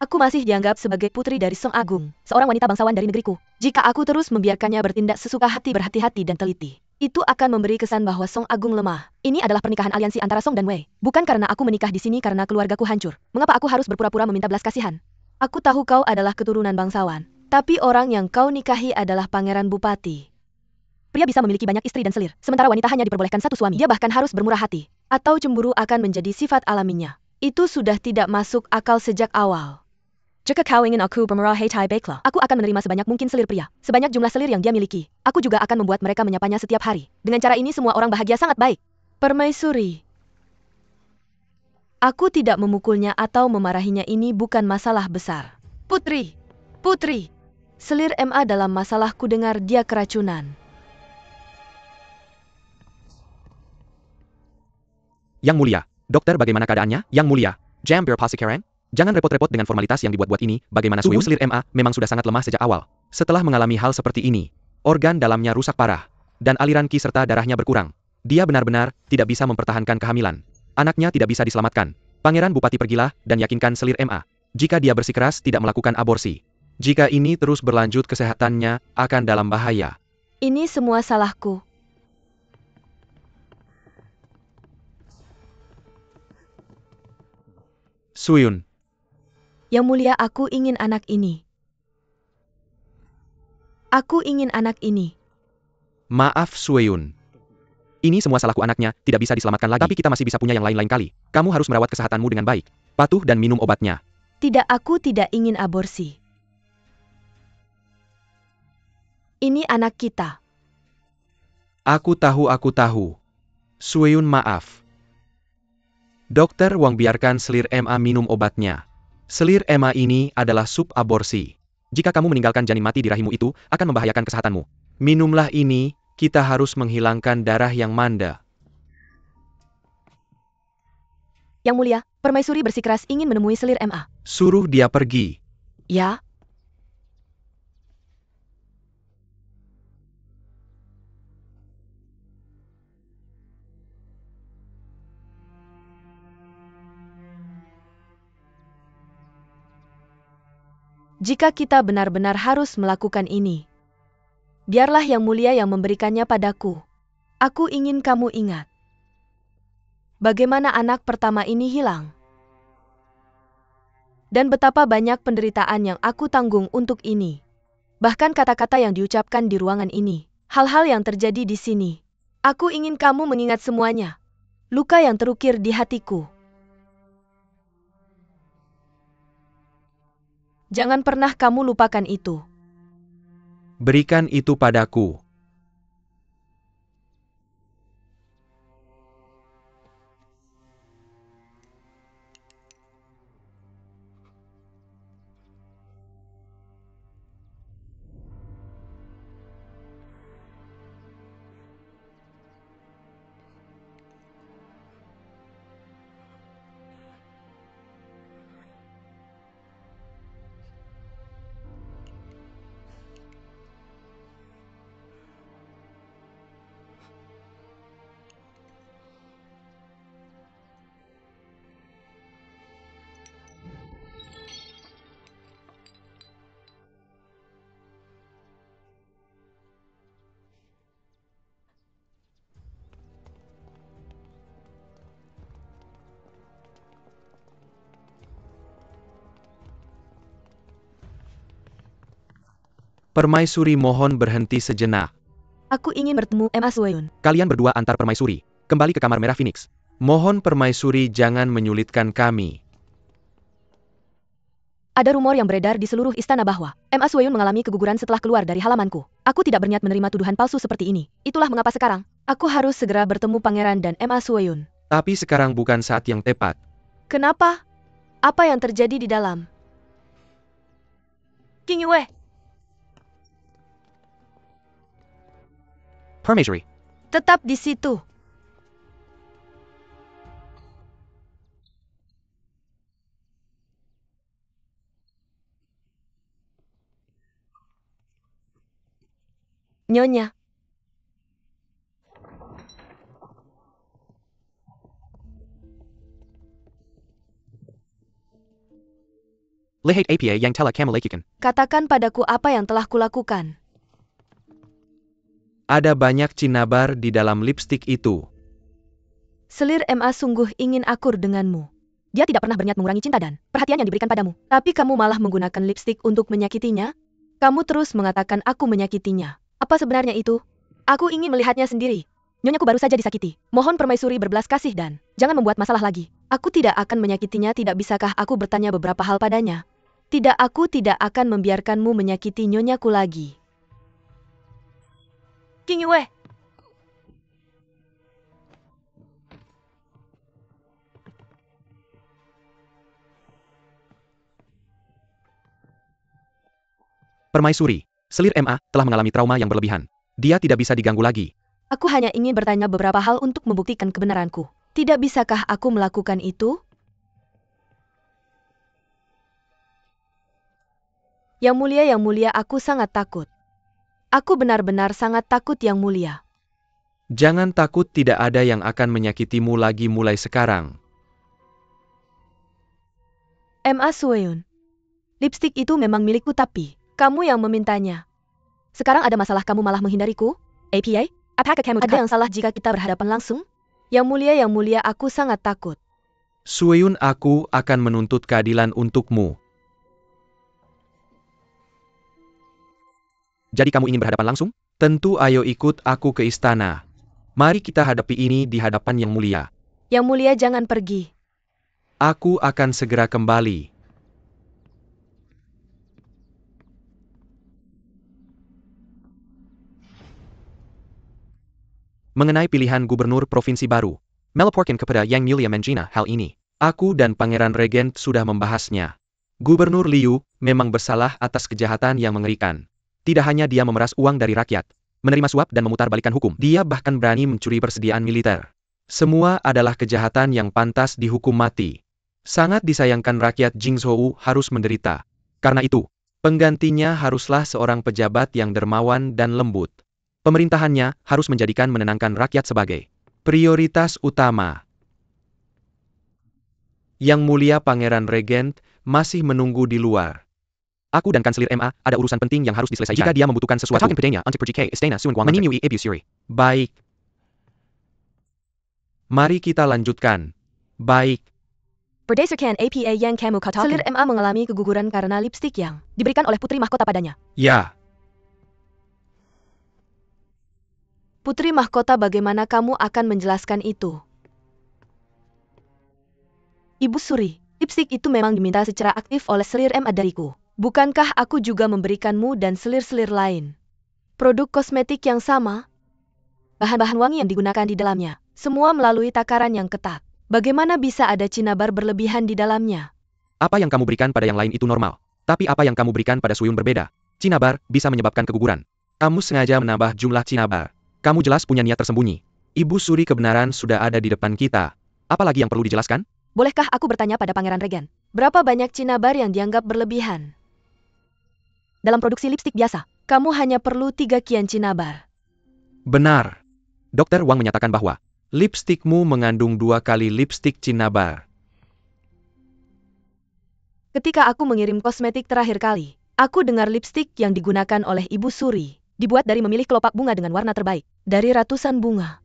Aku masih dianggap sebagai putri dari Song Agung, seorang wanita bangsawan dari negeriku. Jika aku terus membiarkannya bertindak sesuka hati, berhati-hati dan teliti, itu akan memberi kesan bahwa Song Agung lemah. Ini adalah pernikahan aliansi antara Song dan Wei. Bukan karena aku menikah di sini karena keluargaku hancur. Mengapa aku harus berpura-pura meminta belas kasihan? Aku tahu kau adalah keturunan bangsawan, tapi orang yang kau nikahi adalah pangeran bupati. Pria bisa memiliki banyak istri dan selir, sementara wanita hanya diperbolehkan satu suami. Dia bahkan harus bermurah hati. Atau cemburu akan menjadi sifat alaminya. Itu sudah tidak masuk akal sejak awal. Jika kau ingin aku bermurah hati, baiklah. Aku akan menerima sebanyak mungkin selir pria. Sebanyak jumlah selir yang dia miliki. Aku juga akan membuat mereka menyapanya setiap hari. Dengan cara ini semua orang bahagia, sangat baik. Permaisuri. Aku tidak memukulnya atau memarahinya, ini bukan masalah besar. Putri. Putri. Selir MA dalam masalahku, dengar dia keracunan. Yang Mulia, dokter, bagaimana keadaannya? Yang Mulia, Jambir Pasikaran? Jangan repot-repot dengan formalitas yang dibuat-buat ini. Bagaimana Sueyun? Selir MA memang sudah sangat lemah sejak awal. Setelah mengalami hal seperti ini, organ dalamnya rusak parah, dan aliran ki serta darahnya berkurang. Dia benar-benar tidak bisa mempertahankan kehamilan. Anaknya tidak bisa diselamatkan. Pangeran Bupati, pergilah dan yakinkan Selir MA. Jika dia bersikeras tidak melakukan aborsi. Jika ini terus berlanjut, kesehatannya akan dalam bahaya. Ini semua salahku. Sueyun. Yang Mulia, aku ingin anak ini. Aku ingin anak ini. Maaf Sueyun. Ini semua salahku, anaknya tidak bisa diselamatkan lagi. Tapi kita masih bisa punya yang lain-lain kali. Kamu harus merawat kesehatanmu dengan baik. Patuh dan minum obatnya. Tidak, aku tidak ingin aborsi. Ini anak kita. Aku tahu. Sueyun, maaf. Dokter Wang biarkan Selir Emma minum obatnya. Selir Emma ini adalah sup aborsi. Jika kamu meninggalkan janin mati di rahimmu itu, akan membahayakan kesehatanmu. Minumlah ini, kita harus menghilangkan darah yang manda. Yang mulia, permaisuri bersikeras ingin menemui Selir MA. Suruh dia pergi. Ya. Jika kita benar-benar harus melakukan ini, biarlah Yang Mulia yang memberikannya padaku. Aku ingin kamu ingat bagaimana anak pertama ini hilang. Dan betapa banyak penderitaan yang aku tanggung untuk ini. Bahkan kata-kata yang diucapkan di ruangan ini. Hal-hal yang terjadi di sini. Aku ingin kamu mengingat semuanya. Luka yang terukir di hatiku. Jangan pernah kamu lupakan itu. Berikan itu padaku. Permaisuri mohon berhenti sejenak. Aku ingin bertemu Emma Sueyun. Kalian berdua antar permaisuri. Kembali ke kamar merah Phoenix. Mohon permaisuri jangan menyulitkan kami. Ada rumor yang beredar di seluruh istana bahwa Emma Sueyun mengalami keguguran setelah keluar dari halamanku. Aku tidak berniat menerima tuduhan palsu seperti ini. Itulah mengapa sekarang, aku harus segera bertemu Pangeran dan Emma Sueyun. Tapi sekarang bukan saat yang tepat. Kenapa? Apa yang terjadi di dalam? King Yue! Permaisuri. Tetap di situ. Nyonya. Lihat apa yang telah kamu lakukan. Katakan padaku apa yang telah kulakukan. Ada banyak cinnabar di dalam lipstik itu. Selir MA sungguh ingin akur denganmu. Dia tidak pernah berniat mengurangi cinta dan perhatian yang diberikan padamu. Tapi kamu malah menggunakan lipstik untuk menyakitinya? Kamu terus mengatakan aku menyakitinya. Apa sebenarnya itu? Aku ingin melihatnya sendiri. Nyonyaku baru saja disakiti. Mohon permaisuri berbelas kasih dan jangan membuat masalah lagi. Aku tidak akan menyakitinya. Tidak bisakah aku bertanya beberapa hal padanya? Tidak, aku tidak akan membiarkanmu menyakiti nyonyaku lagi. King Yue! Permaisuri, Selir MA telah mengalami trauma yang berlebihan. Dia tidak bisa diganggu lagi. Aku hanya ingin bertanya beberapa hal untuk membuktikan kebenaranku. Tidak bisakah aku melakukan itu? Yang Mulia, aku sangat takut. Aku benar-benar sangat takut, Yang Mulia. Jangan takut, tidak ada yang akan menyakitimu lagi mulai sekarang. MA Sueyun. Lipstik itu memang milikku tapi kamu yang memintanya. Sekarang ada masalah kamu malah menghindariku? APA? Apakah kamu ada yang salah jika kita berhadapan langsung? Yang Mulia, aku sangat takut. Sueyun, aku akan menuntut keadilan untukmu. Jadi kamu ingin berhadapan langsung? Tentu, ayo ikut aku ke istana. Mari kita hadapi ini di hadapan Yang Mulia. Yang Mulia, jangan pergi. Aku akan segera kembali. Mengenai pilihan gubernur provinsi baru, melaporkan kepada Yang Mulia Mangina hal ini. Aku dan Pangeran Regent sudah membahasnya. Gubernur Liu memang bersalah atas kejahatan yang mengerikan. Tidak hanya dia memeras uang dari rakyat, menerima suap dan memutarbalikkan hukum, dia bahkan berani mencuri persediaan militer. Semua adalah kejahatan yang pantas dihukum mati. Sangat disayangkan rakyat Jingzhou harus menderita. Karena itu, penggantinya haruslah seorang pejabat yang dermawan dan lembut. Pemerintahannya harus menjadikan menenangkan rakyat sebagai prioritas utama. Yang Mulia Pangeran Regent masih menunggu di luar. Aku dan Kanselir MA ada urusan penting yang harus diselesaikan. Jika dia membutuhkan sesuatu, baik. Mari kita lanjutkan. Baik. Berdasarkan APA yang kamu katakan, Selir MA mengalami keguguran karena lipstik yang diberikan oleh putri mahkota padanya. Ya, Putri mahkota, bagaimana kamu akan menjelaskan itu? Ibu Suri, lipstik itu memang diminta secara aktif oleh Selir MA dariku. Bukankah aku juga memberikanmu dan selir-selir lain produk kosmetik yang sama? Bahan-bahan wangi yang digunakan di dalamnya, semua melalui takaran yang ketat. Bagaimana bisa ada cinnabar berlebihan di dalamnya? apa yang kamu berikan pada yang lain itu normal. Tapi apa yang kamu berikan pada Suyun berbeda. Cinnabar bisa menyebabkan keguguran. Kamu sengaja menambah jumlah cinnabar. Kamu jelas punya niat tersembunyi. Ibu Suri, kebenaran sudah ada di depan kita. Apalagi yang perlu dijelaskan? Bolehkah aku bertanya pada Pangeran Regent, berapa banyak cinnabar yang dianggap berlebihan? Dalam produksi lipstik biasa, kamu hanya perlu 3 kian cinnabar. Benar. Dokter Wang menyatakan bahwa lipstikmu mengandung 2 kali lipstik cinnabar. Ketika aku mengirim kosmetik terakhir kali, aku dengar lipstik yang digunakan oleh Ibu Suri dibuat dari memilih kelopak bunga dengan warna terbaik dari ratusan bunga.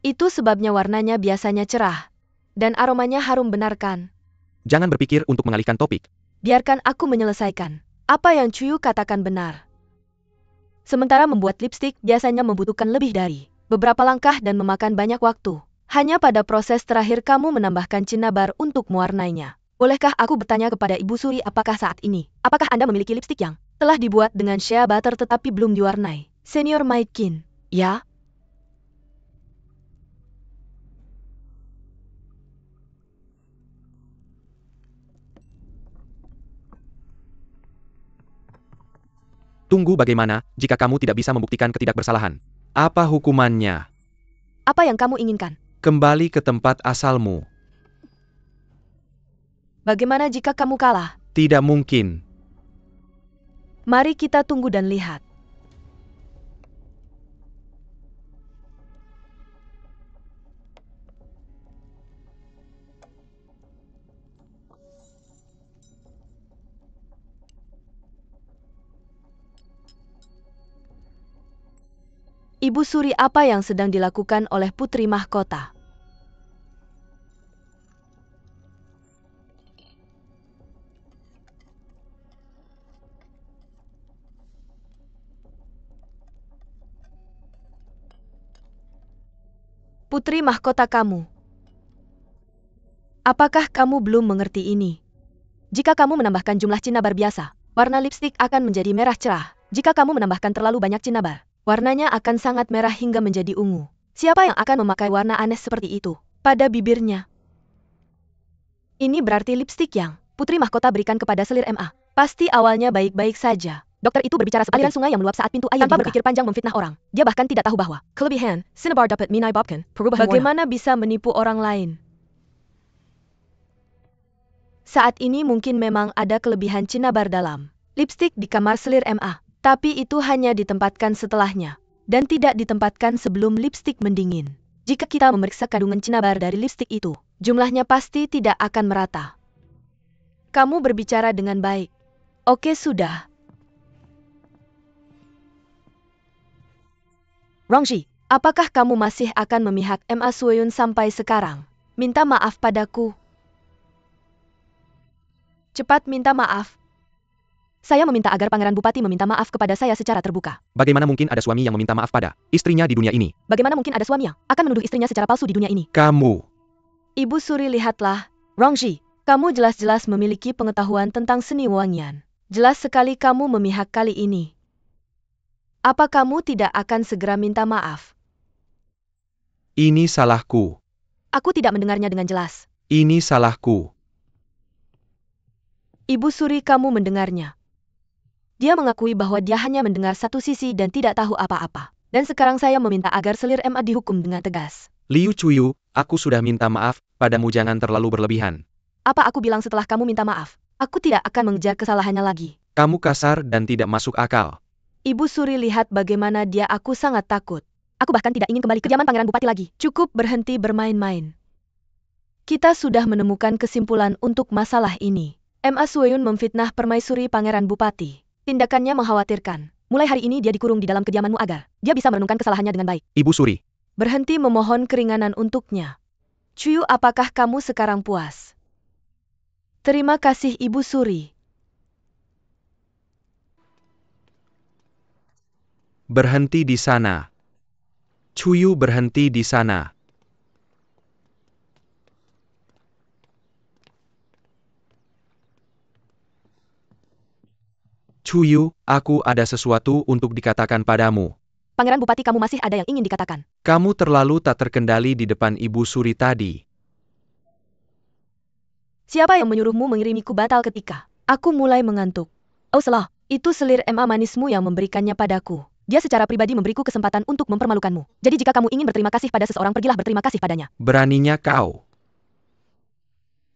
Itu sebabnya warnanya biasanya cerah dan aromanya harum, benar kan? Jangan berpikir untuk mengalihkan topik. Biarkan aku menyelesaikan. Apa yang Chuyu katakan benar. Sementara membuat lipstik biasanya membutuhkan lebih dari beberapa langkah dan memakan banyak waktu. Hanya pada proses terakhir kamu menambahkan cinnabar untuk mewarnainya. Bolehkah aku bertanya kepada Ibu Suri, apakah saat ini, apakah Anda memiliki lipstik yang telah dibuat dengan shea butter tetapi belum diwarnai? Senior Maikin, ya? Tunggu, bagaimana jika kamu tidak bisa membuktikan ketidakbersalahan? Apa hukumannya? Apa yang kamu inginkan? Kembali ke tempat asalmu. Bagaimana jika kamu kalah? Tidak mungkin. Mari kita tunggu dan lihat. Ibu Suri, apa yang sedang dilakukan oleh putri mahkota? Putri mahkota kamu. Apakah kamu belum mengerti ini? Jika kamu menambahkan jumlah cinnabar biasa, warna lipstik akan menjadi merah cerah. Jika kamu menambahkan terlalu banyak cinnabar, warnanya akan sangat merah hingga menjadi ungu. Siapa yang akan memakai warna aneh seperti itu pada bibirnya? Ini berarti lipstik yang putri mahkota berikan kepada Selir MA pasti awalnya baik-baik saja. Dokter itu berbicara seperti aliran sungai yang meluap saat pintu air tanpa berpikir panjang memfitnah orang. Dia bahkan tidak tahu bahwa kelebihan cinnabar dapat menyebabkan perubahan warna. Bagaimana bisa menipu orang lain? Saat ini mungkin memang ada kelebihan cinnabar dalam lipstik di kamar Selir MA, tapi itu hanya ditempatkan setelahnya dan tidak ditempatkan sebelum lipstik mendingin. Jika kita memeriksa kandungan cinnabar dari lipstik itu, jumlahnya pasti tidak akan merata. Kamu berbicara dengan baik. Oke, sudah. Rongji, apakah kamu masih akan memihak MA Suyun sampai sekarang? Minta maaf padaku. Cepat minta maaf. Saya meminta agar Pangeran Bupati meminta maaf kepada saya secara terbuka. Bagaimana mungkin ada suami yang meminta maaf pada istrinya di dunia ini? Bagaimana mungkin ada suami yang akan menuduh istrinya secara palsu di dunia ini? Kamu. Ibu Suri, lihatlah. Rongji, kamu jelas-jelas memiliki pengetahuan tentang seni wangian. Jelas sekali kamu memihak kali ini. Apa kamu tidak akan segera minta maaf? Ini salahku. Aku tidak mendengarnya dengan jelas. Ini salahku. Ibu Suri, kamu mendengarnya. Dia mengakui bahwa dia hanya mendengar satu sisi dan tidak tahu apa-apa. Dan sekarang saya meminta agar selir MA dihukum dengan tegas. Liu Chuyu, aku sudah minta maaf, padamu jangan terlalu berlebihan. Apa aku bilang setelah kamu minta maaf? Aku tidak akan mengejar kesalahannya lagi. Kamu kasar dan tidak masuk akal. Ibu Suri, lihat bagaimana dia, aku sangat takut. Aku bahkan tidak ingin kembali ke zaman Pangeran Bupati lagi. Cukup berhenti bermain-main. Kita sudah menemukan kesimpulan untuk masalah ini. MA Sueyun memfitnah permaisuri Pangeran Bupati. Tindakannya mengkhawatirkan. Mulai hari ini dia dikurung di dalam kediamanmu agar dia bisa merenungkan kesalahannya dengan baik. Ibu Suri. Berhenti memohon keringanan untuknya. Chuyu, apakah kamu sekarang puas? Terima kasih Ibu Suri. Berhenti di sana. Chuyu, berhenti di sana. Chuyu, aku ada sesuatu untuk dikatakan padamu. Pangeran Bupati, kamu masih ada yang ingin dikatakan. Kamu terlalu tak terkendali di depan Ibu Suri tadi. Siapa yang menyuruhmu mengirimiku batal ketika aku mulai mengantuk? Oh salah, itu selir MA manismu yang memberikannya padaku. Dia secara pribadi memberiku kesempatan untuk mempermalukanmu. Jadi jika kamu ingin berterima kasih pada seseorang, pergilah berterima kasih padanya. Beraninya kau.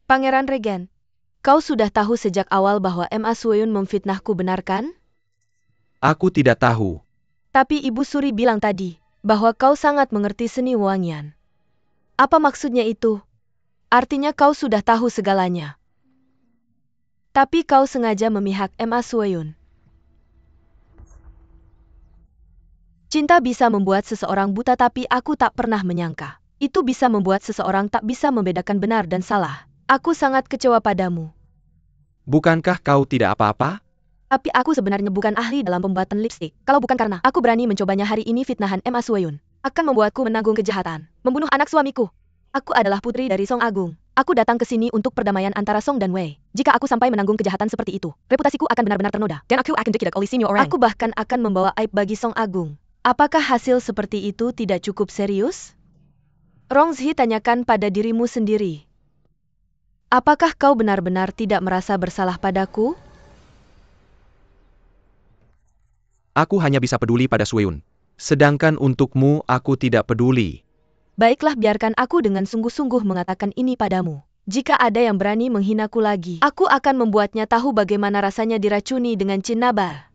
Pangeran Regen, kau sudah tahu sejak awal bahwa MA Sueyun memfitnahku, benar kan? Aku tidak tahu. Tapi Ibu Suri bilang tadi bahwa kau sangat mengerti seni wangian. Apa maksudnya itu? Artinya kau sudah tahu segalanya. Tapi kau sengaja memihak MA Sueyun. Cinta bisa membuat seseorang buta, tapi aku tak pernah menyangka itu bisa membuat seseorang tak bisa membedakan benar dan salah. Aku sangat kecewa padamu. Bukankah kau tidak apa-apa? Tapi aku sebenarnya bukan ahli dalam pembuatan lipstik. Kalau bukan karena aku berani mencobanya hari ini, fitnahan MA Sueyun akan membuatku menanggung kejahatan, membunuh anak suamiku. Aku adalah putri dari Song Agung. Aku datang ke sini untuk perdamaian antara Song dan Wei. Jika aku sampai menanggung kejahatan seperti itu, reputasiku akan benar-benar ternoda. Dan aku akan jadi oleh senior orang. Aku bahkan akan membawa aib bagi Song Agung. Apakah hasil seperti itu tidak cukup serius? Rongzhi, tanyakan pada dirimu sendiri. Apakah kau benar-benar tidak merasa bersalah padaku? Aku hanya bisa peduli pada Sueyun. Sedangkan untukmu, aku tidak peduli. Baiklah, biarkan aku dengan sungguh-sungguh mengatakan ini padamu. Jika ada yang berani menghinaku lagi, aku akan membuatnya tahu bagaimana rasanya diracuni dengan cinnabar.